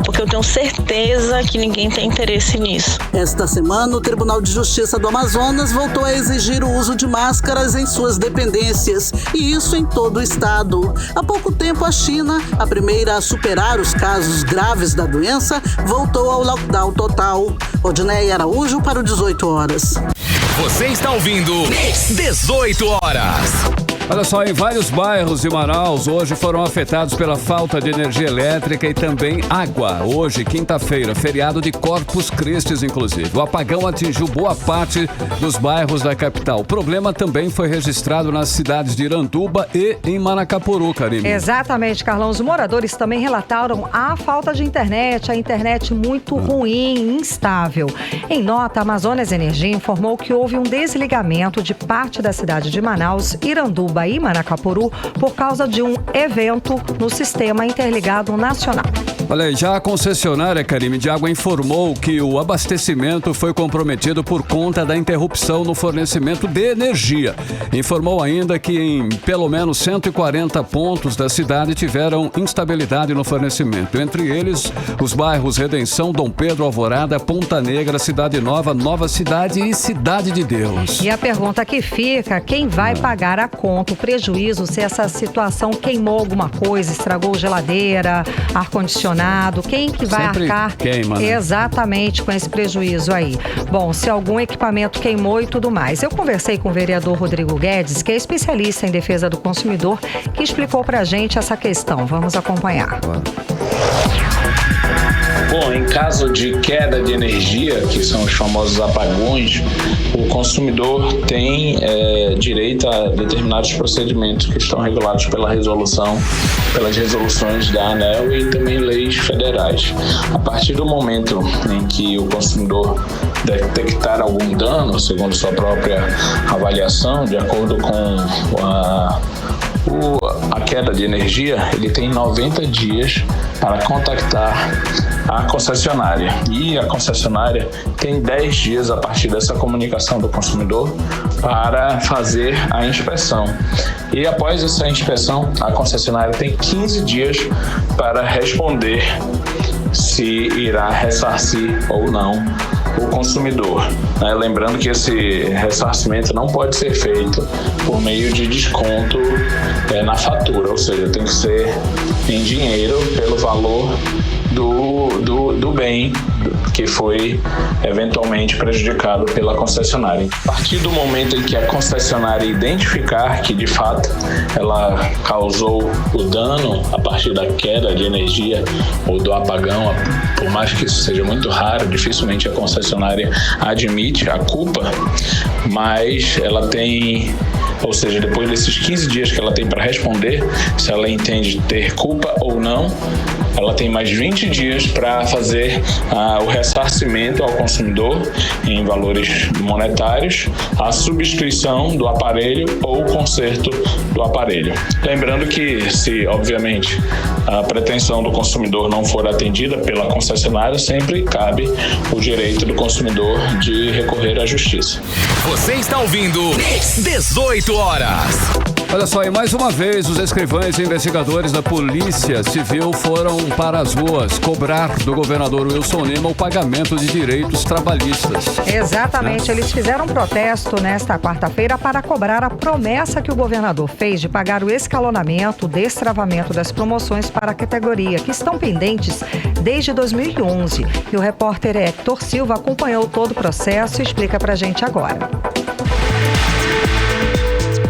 porque eu tenho certeza que ninguém tem interesse nisso. Esta semana, o Tribunal de Justiça do Amazonas voltou a exigir o uso de máscaras em suas dependências, e isso em todo o estado. Há pouco tempo, a China, a primeira a superar os casos graves da doença, voltou ao lockdown total. Odinei Araújo para o 18 horas. Você está ouvindo 18 horas. Olha só, em vários bairros de Manaus hoje foram afetados pela falta de energia elétrica e também água. Hoje, quinta-feira, feriado de Corpus Christi, inclusive. O apagão atingiu boa parte dos bairros da capital. O problema também foi registrado nas cidades de Iranduba e em Manacapuru, Karine. Exatamente, Carlão. Os moradores também relataram a falta de internet, a internet muito ruim, instável. Em nota, a Amazonas Energia informou que houve um desligamento de parte da cidade de Manaus, Iranduba e Manacapuru por causa de um evento no Sistema Interligado Nacional. Olha aí, já a concessionária, Karine, de água informou que o abastecimento foi comprometido por conta da interrupção no fornecimento de energia. Informou ainda que em pelo menos 140 pontos da cidade tiveram instabilidade no fornecimento. Entre eles, os bairros Redenção, Dom Pedro, Alvorada, Ponta Negra, Cidade Nova, Nova Cidade e Cidade de Deus. E a pergunta que fica, quem vai pagar a conta, o prejuízo, se essa situação queimou alguma coisa, estragou geladeira, ar-condicionado, quem que vai sempre arcar queima, né? Exatamente com esse prejuízo aí? Bom, se algum equipamento queimou e tudo mais. Eu conversei com o vereador Rodrigo Guedes, que é especialista em defesa do consumidor, que explicou pra gente essa questão. Vamos acompanhar. Bom, Bom, em caso de queda de energia, que são os famosos apagões, o consumidor tem direito a determinados procedimentos que estão regulados pelas resoluções da ANEEL e também leis federais. A partir do momento em que o consumidor detectar algum dano, segundo sua própria avaliação, de acordo com a queda de energia, ele tem 90 dias para contactar a concessionária. E a concessionária tem 10 dias a partir dessa comunicação do consumidor para fazer a inspeção. E após essa inspeção, a concessionária tem 15 dias para responder se irá ressarcir ou não o consumidor. Lembrando que esse ressarcimento não pode ser feito por meio de desconto na fatura, ou seja, tem que ser em dinheiro pelo valor do bem que foi eventualmente prejudicado pela concessionária. A partir do momento em que a concessionária identificar que de fato ela causou o dano a partir da queda de energia ou do apagão, por mais que isso seja muito raro, dificilmente a concessionária admite a culpa, mas ela tem, ou seja, depois desses 15 dias que ela tem para responder, se ela entende ter culpa ou não, ela tem mais 20 dias para fazer o ressarcimento ao consumidor em valores monetários, a substituição do aparelho ou o conserto do aparelho. Lembrando que, se obviamente a pretensão do consumidor não for atendida pela concessionária, sempre cabe o direito do consumidor de recorrer à justiça. Você está ouvindo 18 horas. Olha só, e mais uma vez os escrivães e investigadores da Polícia Civil foram para as ruas cobrar do governador Wilson Lima o pagamento de direitos trabalhistas. Exatamente, eles fizeram um protesto nesta quarta-feira para cobrar a promessa que o governador fez de pagar o escalonamento, o destravamento das promoções para a categoria, que estão pendentes desde 2011. E o repórter Hector Silva acompanhou todo o processo e explica pra gente agora.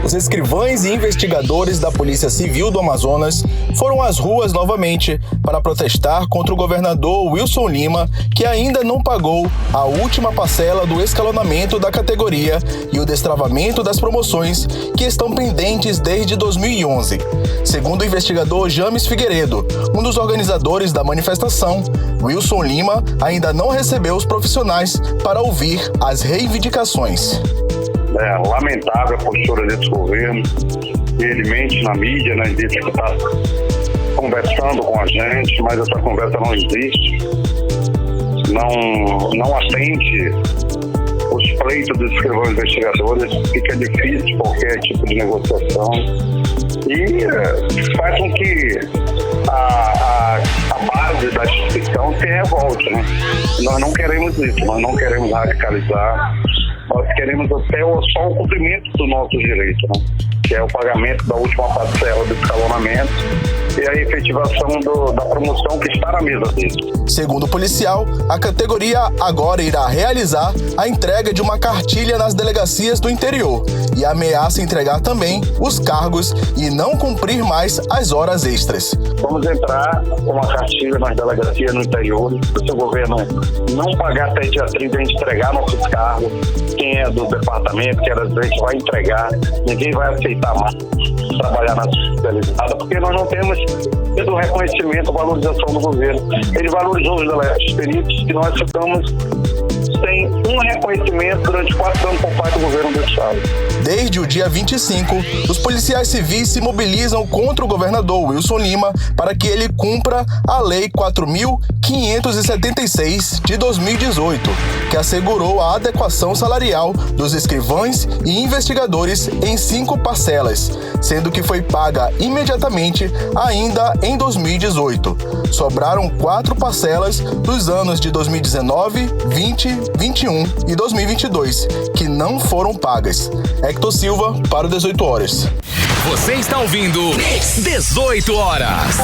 Os escrivães e investigadores da Polícia Civil do Amazonas foram às ruas novamente para protestar contra o governador Wilson Lima, que ainda não pagou a última parcela do escalonamento da categoria e o destravamento das promoções que estão pendentes desde 2011. Segundo o investigador James Figueiredo, um dos organizadores da manifestação, Wilson Lima ainda não recebeu os profissionais para ouvir as reivindicações. É lamentável a postura desse governo. Ele mente na mídia, né? Diz que está conversando com a gente, mas essa conversa não existe. Não atende os pleitos dos escrivães investigadores, fica difícil qualquer tipo de negociação e faz com que a base da instituição se revolte, né? Nós não queremos isso, nós não queremos radicalizar. Nós queremos até só o cumprimento do nosso direito, né? Que é o pagamento da última parcela do escalonamento e a efetivação da promoção que está na mesa dele. Segundo o policial, a categoria agora irá realizar a entrega de uma cartilha nas delegacias do interior e ameaça entregar também os cargos e não cumprir mais as horas extras. Vamos entrar com uma cartilha nas delegacias no interior. Se o governo não pagar até dia 30, a gente entregar nossos cargos. Quem é do departamento, que a gente vai entregar, ninguém vai aceitar mais trabalhar na especializada, porque nós não temos tido reconhecimento, valorização do governo. Ele valorizou os delegados peritos e nós ficamos sem um reconhecimento durante 4 anos por parte do governo do estado. Desde o dia 25, os policiais civis se mobilizam contra o governador Wilson Lima para que ele cumpra a Lei 4.576 de 2018, que assegurou a adequação salarial dos escrivães e investigadores em 5 parcelas, sendo que foi paga imediatamente ainda em 2018. Sobraram 4 parcelas dos anos de 2019, 20, 21 e 2022, que não foram pagas. Hector Silva para o 18 horas. Você está ouvindo 18 horas.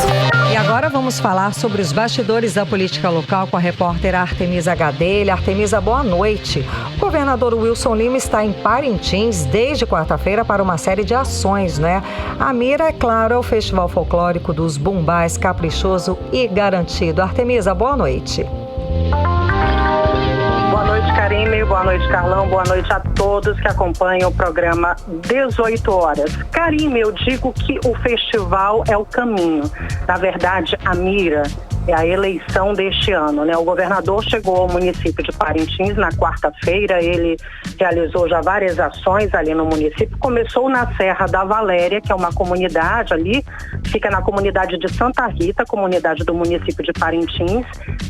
E agora vamos falar sobre os bastidores da política local com a repórter Artemisa Gadelha. Artemisa, boa noite. O governador Wilson Lima está em Parintins desde quarta-feira para uma série de ações, né? A mira, é claro, é o Festival Folclórico dos Bumbás, caprichoso e garantido. Artemisa, boa noite. Boa noite, Karime. Boa noite, Carlão. Boa noite a todos que acompanham o programa 18 horas. Karime, eu digo que o festival é o caminho. Na verdade, a mira é a eleição deste ano, né? O governador chegou ao município de Parintins na quarta-feira, ele realizou já várias ações ali no município, começou na Serra da Valéria, que é uma comunidade ali, fica na comunidade de Santa Rita, comunidade do município de Parintins,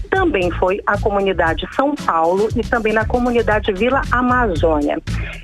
também foi a comunidade São Paulo e também na comunidade Vila Amazônia.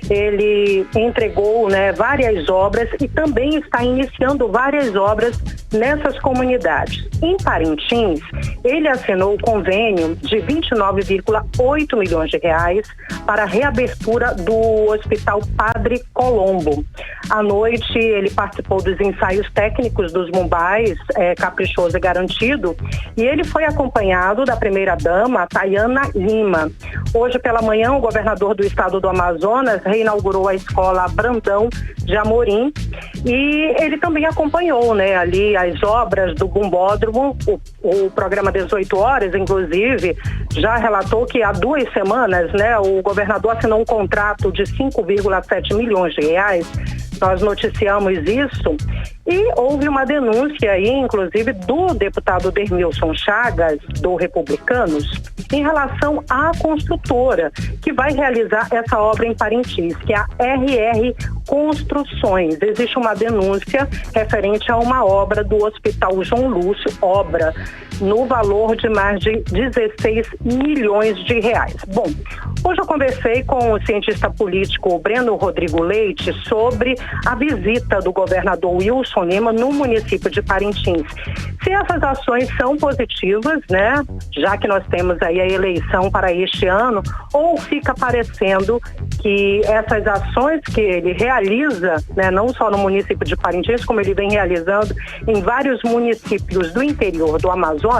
Ele entregou, né, várias obras e também está iniciando várias obras nessas comunidades. Em Parintins, ele assinou o convênio de 29,8 milhões de reais para a reabertura do Hospital Padre Colombo. À noite, ele participou dos ensaios técnicos dos Mumbais, Caprichoso e Garantido, e ele foi acompanhado da primeira-dama, Tayana Lima. Hoje pela manhã, o governador do estado do Amazonas reinaugurou a escola Brandão de Amorim e ele também acompanhou, né, ali as obras do Bumbódromo. O programa 18 horas, inclusive, já relatou que há 2 semanas, né, o governador assinou um contrato de 5,7 milhões de reais. Nós noticiamos isso e houve uma denúncia aí, inclusive, do deputado Dermilson Chagas, do Republicanos, em relação à construtora que vai realizar essa obra em Parintins, que é a RR Construções. Existe uma denúncia referente a uma obra do Hospital João Lúcio, obra no valor de mais de 16 milhões de reais. Bom, hoje eu conversei com o cientista político Breno Rodrigo Leite sobre a visita do governador Wilson Lima no município de Parintins. Se essas ações são positivas, né, já que nós temos aí a eleição para este ano, ou fica parecendo que essas ações que ele realiza, né, não só no município de Parintins, como ele vem realizando em vários municípios do interior do Amazonas,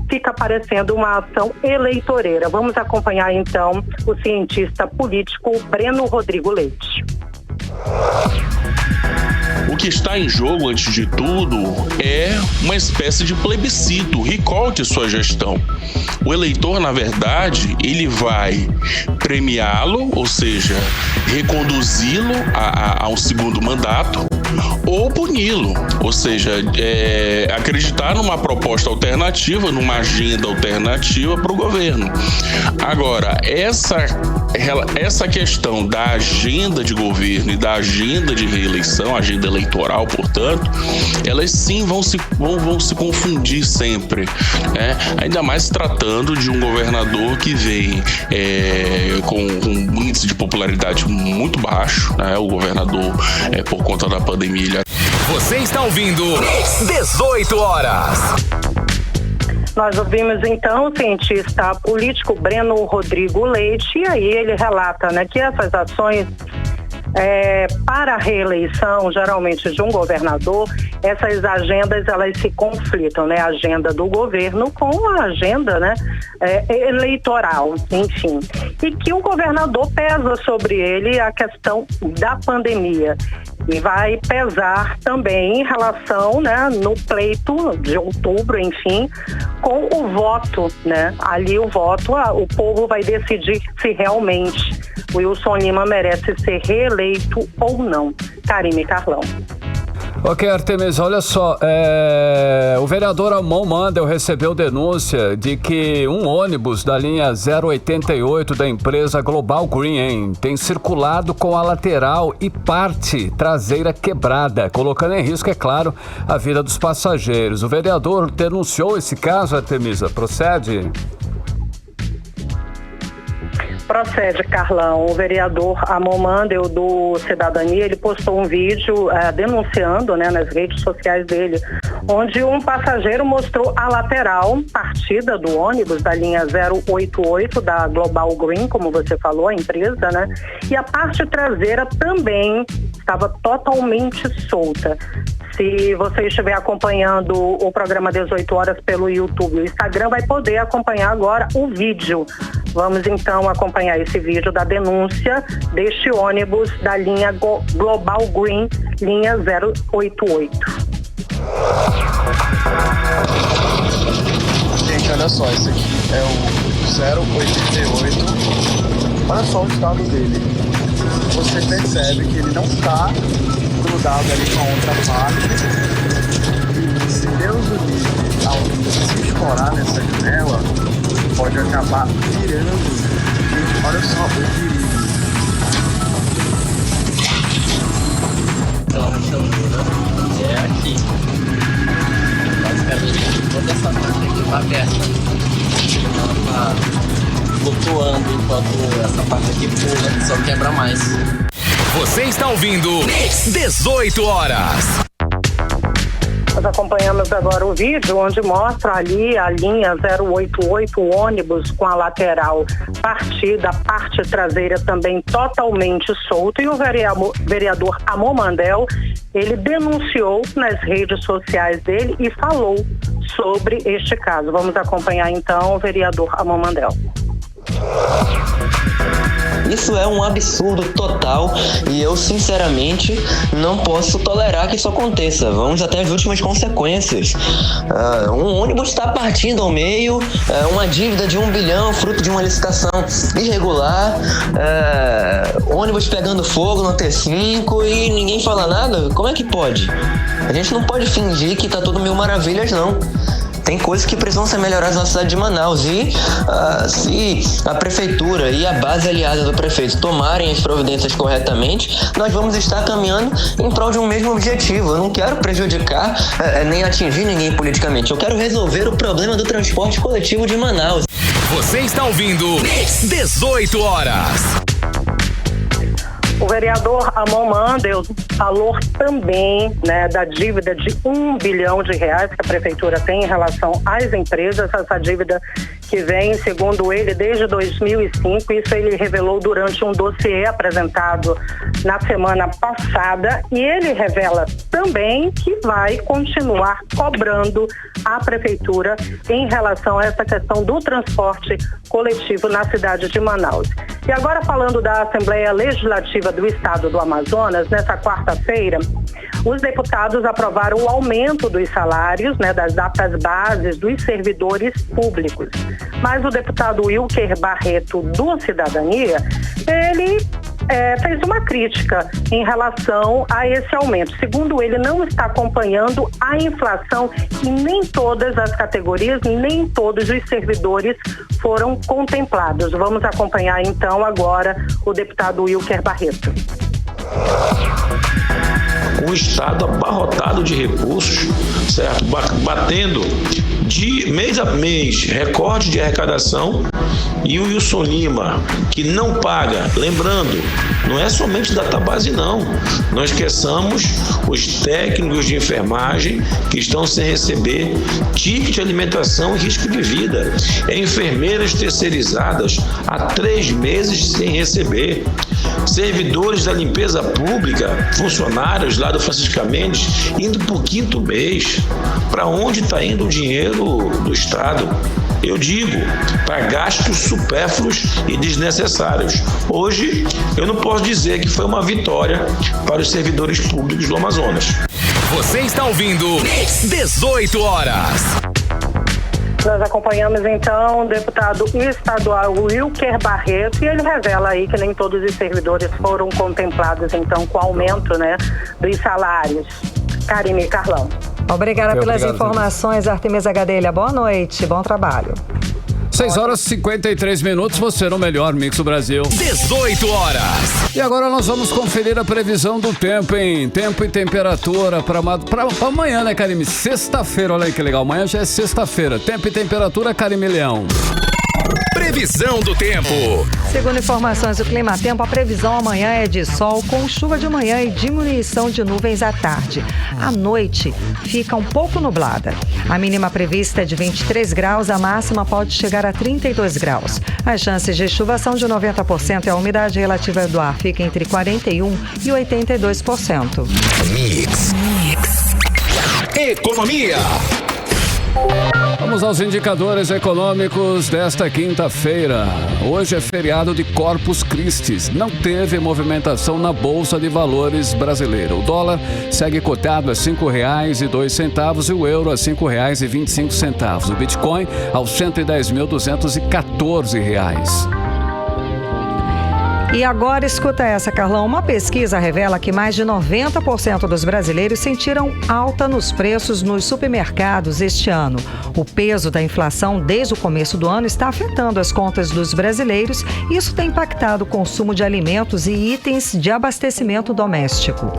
fica parecendo uma ação eleitoreira. Vamos acompanhar então o cientista político Breno Rodrigo Leite. O que está em jogo, antes de tudo, é uma espécie de plebiscito, recall de sua gestão. O eleitor, na verdade, ele vai premiá-lo, ou seja, reconduzi-lo a um segundo mandato, ou puni-lo, ou seja, acreditar numa proposta alternativa, numa agenda alternativa para o governo. Agora, essa questão da agenda de governo e da agenda de reeleição, agenda eleitoral, portanto, elas sim vão se confundir sempre, né? Ainda mais se tratando de um governador que vem com um índice de popularidade muito baixo, né? O governador, por conta da pandemia, Você está ouvindo 18 horas. Nós ouvimos então o cientista político Breno Rodrigo Leite, e aí ele relata, né, que essas ações para a reeleição, geralmente de um governador, essas agendas elas se conflitam, né? A agenda do governo com a agenda, né, eleitoral, enfim. E que o governador pesa sobre ele a questão da pandemia. E vai pesar também em relação, né, no pleito de outubro, enfim, com o voto, né? Ali o voto, o povo vai decidir se realmente o Wilson Lima merece ser reeleito ou não. Karime, Carlão. Ok, Artemisa, olha só, o vereador Amon Mandel recebeu denúncia de que um ônibus da linha 088 da empresa Global Green tem circulado com a lateral e parte traseira quebrada, colocando em risco, é claro, a vida dos passageiros. O vereador denunciou esse caso, Artemisa, procede? Procede, Carlão. O vereador Amon Mandel, do Cidadania, ele postou um vídeo denunciando, né, nas redes sociais dele, onde um passageiro mostrou a lateral partida do ônibus da linha 088 da Global Green, como você falou, a empresa, né? E a parte traseira também estava totalmente solta. Se você estiver acompanhando o programa 18 horas pelo YouTube e o Instagram, vai poder acompanhar agora o vídeo. Vamos então acompanhar esse vídeo da denúncia deste ônibus da linha Global Green, linha 088. Gente, olha só, isso aqui é o 088. Olha só o estado dele. Você percebe que ele não está grudado ali com a outra parte. E se Deus o livre, alguém se escorar nessa janela, pode acabar virando. Gente, olha só o perigo. Então, a rachadura é aqui. Basicamente, toda essa parte aqui está aberta. Ela está flutuando enquanto essa parte aqui pula, só quebra mais. Você está ouvindo 18 horas. Nós acompanhamos agora o vídeo onde mostra ali a linha 088, o ônibus com a lateral partida, a parte traseira também totalmente solta. E o vereador Amon Mandel, ele denunciou nas redes sociais dele e falou sobre este caso. Vamos acompanhar então o vereador Amon Mandel. Isso é um absurdo total e eu, sinceramente, não posso tolerar que isso aconteça. Vamos até as últimas consequências. Um ônibus está partindo ao meio, uma dívida de 1 bilhão, fruto de uma licitação irregular, ônibus pegando fogo no T5 e ninguém fala nada? Como é que pode? A gente não pode fingir que tá tudo mil maravilhas, não. Tem coisas que precisam ser melhoradas na cidade de Manaus e se a prefeitura e a base aliada do prefeito tomarem as providências corretamente, nós vamos estar caminhando em prol de um mesmo objetivo. Eu não quero prejudicar nem atingir ninguém politicamente. Eu quero resolver o problema do transporte coletivo de Manaus. Você está ouvindo 18 horas. O vereador Amon Mandel falou também, né, da dívida de 1 bilhão de reais que a prefeitura tem em relação às empresas, essa dívida que vem, segundo ele, desde 2005. Isso ele revelou durante um dossiê apresentado na semana passada, e ele revela também que vai continuar cobrando a prefeitura em relação a essa questão do transporte coletivo na cidade de Manaus. E agora, falando da Assembleia Legislativa do Estado do Amazonas, nessa quarta-feira, os deputados aprovaram o aumento dos salários, né, das datas bases dos servidores públicos. Mas o deputado Wilker Barreto, do Cidadania, ele fez uma crítica em relação a esse aumento. Segundo ele, não está acompanhando a inflação e nem todas as categorias, nem todos os servidores foram contemplados. Vamos acompanhar então agora o deputado Wilker Barreto. O Estado abarrotado de recursos, certo? Batendo de mês a mês recorde de arrecadação, e o Wilson Lima, que não paga, lembrando, não é somente database não, não esqueçamos os técnicos de enfermagem que estão sem receber ticket de alimentação e risco de vida, enfermeiras terceirizadas há 3 meses sem receber, servidores da limpeza pública, funcionários lá do Francisca Mendes, indo por 5º mês. Para onde está indo o dinheiro do Estado? Eu digo, para gastos supérfluos e desnecessários. Hoje, eu não posso dizer que foi uma vitória para os servidores públicos do Amazonas. Você está ouvindo 18 horas. Nós acompanhamos então o deputado estadual Wilker Barreto, e ele revela aí que nem todos os servidores foram contemplados então com o aumento, né, dos salários. Karine e Carlão. Obrigada pelas informações, Artemisa Gadelha. Boa noite, bom trabalho. 6 horas e 53 minutos, você no melhor Mix do Brasil. 18 horas. E agora nós vamos conferir a previsão do tempo, hein? Tempo e temperatura para amanhã, né, Karime? Sexta-feira, olha aí que legal. Amanhã já é sexta-feira. Tempo e temperatura, Karime Leão. Previsão do tempo. Segundo informações do Clima Tempo, a previsão amanhã é de sol com chuva de manhã e diminuição de nuvens à tarde. À noite fica um pouco nublada. A mínima prevista é de 23 graus, a máxima pode chegar a 32 graus. As chances de chuva são de 90% e a umidade relativa do ar fica entre 41% e 82%. Mix. Economia. Vamos aos indicadores econômicos desta quinta-feira. Hoje é feriado de Corpus Christi. Não teve movimentação na Bolsa de Valores brasileira. O dólar segue cotado a R$ 5,02 e o euro a R$ 5,25. O Bitcoin aos R$ 110.214. E agora escuta essa, Carlão. Uma pesquisa revela que mais de 90% dos brasileiros sentiram alta nos preços nos supermercados este ano. O peso da inflação desde o começo do ano está afetando as contas dos brasileiros e isso tem impactado o consumo de alimentos e itens de abastecimento doméstico.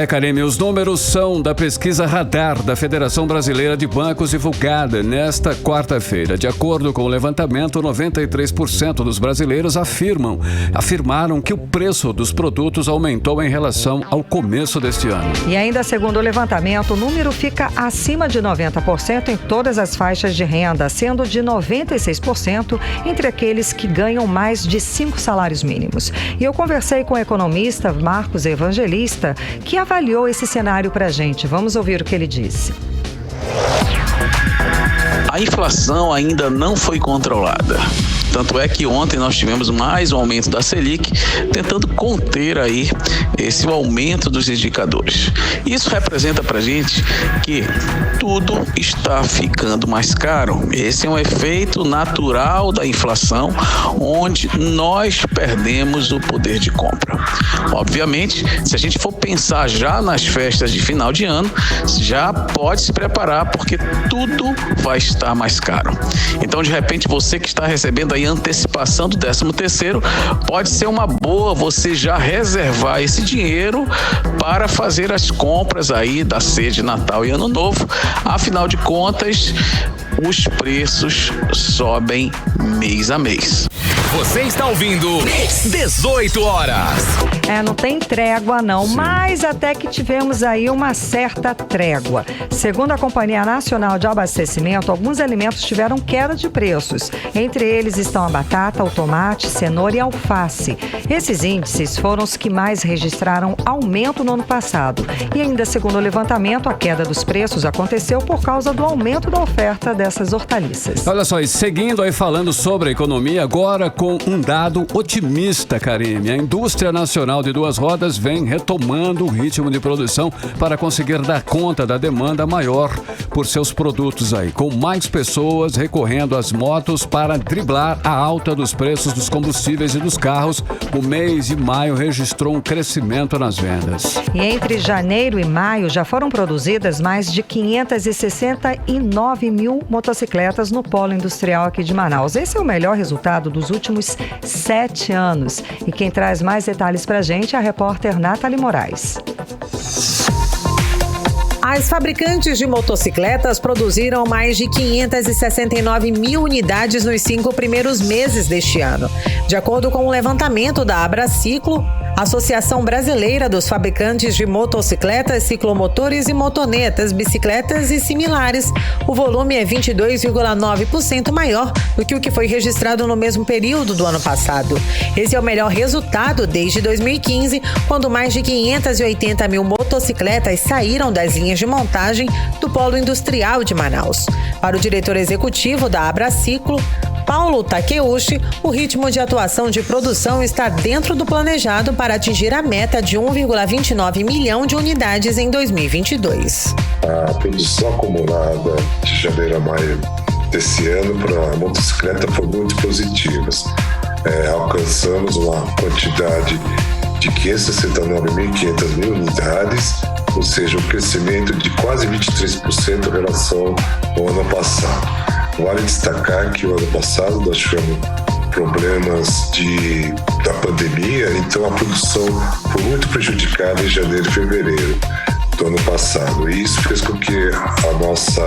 Karime, os números são da pesquisa Radar da Federação Brasileira de Bancos divulgada nesta quarta-feira. De acordo com o levantamento, 93% dos brasileiros afirmaram que o preço dos produtos aumentou em relação ao começo deste ano. E ainda segundo o levantamento, o número fica acima de 90% em todas as faixas de renda, sendo de 96% entre aqueles que ganham mais de 5 salários mínimos. E eu conversei com o economista Marcos Evangelista, que avaliou esse cenário para a gente. Vamos ouvir o que ele disse. A inflação ainda não foi controlada. Tanto é que ontem nós tivemos mais um aumento da Selic, tentando conter aí esse aumento dos indicadores. Isso representa para a gente que tudo está ficando mais caro. Esse é um efeito natural da inflação, onde nós perdemos o poder de compra. Obviamente, se a gente for pensar já nas festas de final de ano, já pode se preparar, porque tudo vai estar mais caro. Então, de repente, você que está recebendo aí antecipação do 13º, pode ser uma boa você já reservar esse dinheiro para fazer as compras aí da ceia de Natal e Ano Novo. Afinal de contas, os preços sobem mês a mês. Você está ouvindo 18 horas. Não tem trégua não, mas até que tivemos aí uma certa trégua. Segundo a Companhia Nacional de Abastecimento, alguns alimentos tiveram queda de preços. Entre eles estão a batata, o tomate, cenoura e alface. Esses índices foram os que mais registraram aumento no ano passado. E ainda segundo o levantamento, a queda dos preços aconteceu por causa do aumento da oferta dessas hortaliças. Olha só, e seguindo aí falando sobre a economia, agora com um dado otimista, Karime. A indústria nacional de duas rodas vem retomando o ritmo de produção para conseguir dar conta da demanda maior por seus produtos aí, com mais pessoas recorrendo às motos para driblar a alta dos preços dos combustíveis e dos carros. O mês de maio registrou um crescimento nas vendas. E entre janeiro e maio já foram produzidas mais de 569 mil motocicletas no polo industrial aqui de Manaus. Esse é o melhor resultado dos últimos 7 anos. E quem traz mais detalhes pra gente é a repórter Nathalie Moraes. As fabricantes de motocicletas produziram mais de 569 mil unidades nos 5 primeiros meses deste ano. De acordo com o levantamento da Abraciclo, Associação Brasileira dos Fabricantes de Motocicletas, Ciclomotores e Motonetas, Bicicletas e similares, o volume é 22,9% maior do que o que foi registrado no mesmo período do ano passado. Esse é o melhor resultado desde 2015, quando mais de 580 mil motocicletas saíram das linhas de montagem do Polo Industrial de Manaus. Para o diretor executivo da Abraciclo, Paulo Takeuchi, o ritmo de atuação de produção está dentro do planejado para atingir a meta de 1,29 milhão de unidades em 2022. A produção acumulada de janeiro a maio desse ano para a motocicleta foi muito positiva. Alcançamos uma quantidade de 569.500 unidades, ou seja, um crescimento de quase 23% em relação ao ano passado. Vale destacar que o ano passado nós tivemos problemas da pandemia, então a produção foi muito prejudicada em janeiro e fevereiro do ano passado. E isso fez com que a nossa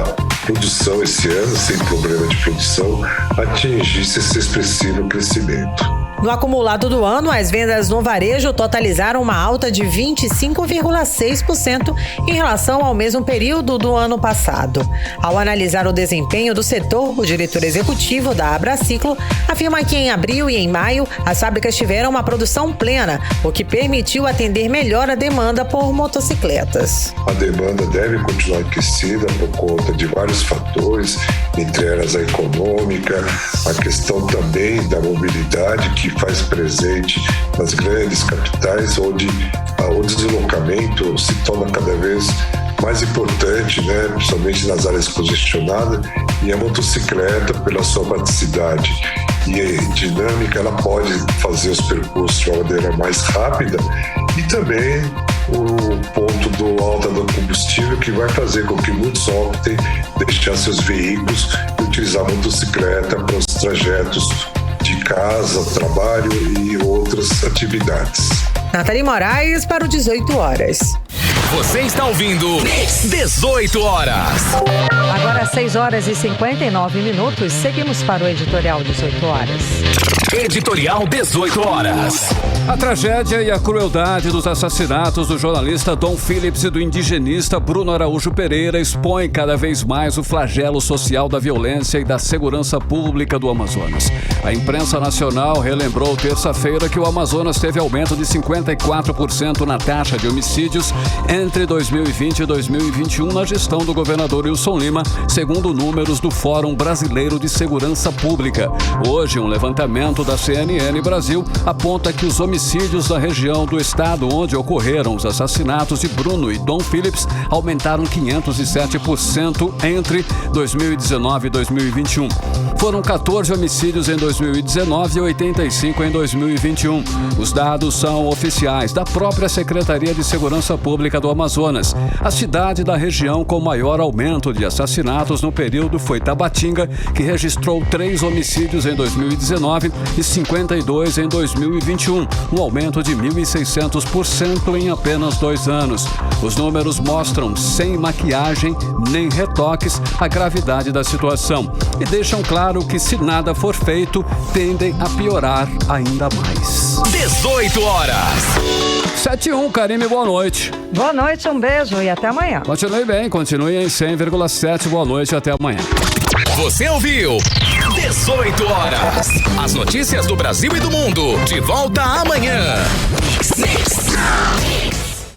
produção esse ano, sem problema de produção, atingisse esse expressivo crescimento. No acumulado do ano, as vendas no varejo totalizaram uma alta de 25,6% em relação ao mesmo período do ano passado. Ao analisar o desempenho do setor, o diretor executivo da Abraciclo afirma que em abril e em maio as fábricas tiveram uma produção plena, o que permitiu atender melhor a demanda por motocicletas. A demanda deve continuar aquecida por conta de vários fatores, entre elas a econômica, a questão também da mobilidade que faz presente nas grandes capitais, onde o deslocamento se torna cada vez mais importante, né? Principalmente nas áreas congestionadas, e a motocicleta, pela sua praticidade e dinâmica, ela pode fazer os percursos de uma maneira mais rápida, e também o ponto do alta do combustível, que vai fazer com que muitos optem deixar seus veículos e utilizar a motocicleta para os trajetos de casa, trabalho e outras atividades. Nathalie Moraes para o 18 horas. Você está ouvindo 18 horas. Agora 6 horas e 59 minutos. Seguimos para o editorial 18 horas. Editorial 18 horas. A tragédia e a crueldade dos assassinatos do jornalista Dom Phillips e do indigenista Bruno Araújo Pereira expõe cada vez mais o flagelo social da violência e da segurança pública do Amazonas. A imprensa nacional relembrou terça-feira que o Amazonas teve aumento de 54% na taxa de homicídios entre 2020 e 2021 na gestão do governador Wilson Lima, segundo números do Fórum Brasileiro de Segurança Pública. Hoje, um levantamento da CNN Brasil aponta que os homicídios da região do estado onde ocorreram os assassinatos de Bruno e Dom Phillips aumentaram 507% entre 2019 e 2021. Foram 14 homicídios em 2019 e 85 em 2021. Os dados são oficiais da própria Secretaria de Segurança Pública do Amazonas. A cidade da região com maior aumento de assassinatos no período foi Tabatinga, que registrou 3 homicídios em 2019 e 52 em 2021, um aumento de 1.600% em apenas 2 anos. Os números mostram, sem maquiagem nem retoques, a gravidade da situação e deixam claro que, se nada for feito, tendem a piorar ainda mais. 18 horas. 7-1, Karime, boa noite. Boa noite, um beijo e até amanhã. Continue bem, continue em 100,7. Boa noite e até amanhã. Você ouviu 18 horas. As notícias do Brasil e do mundo. De volta amanhã.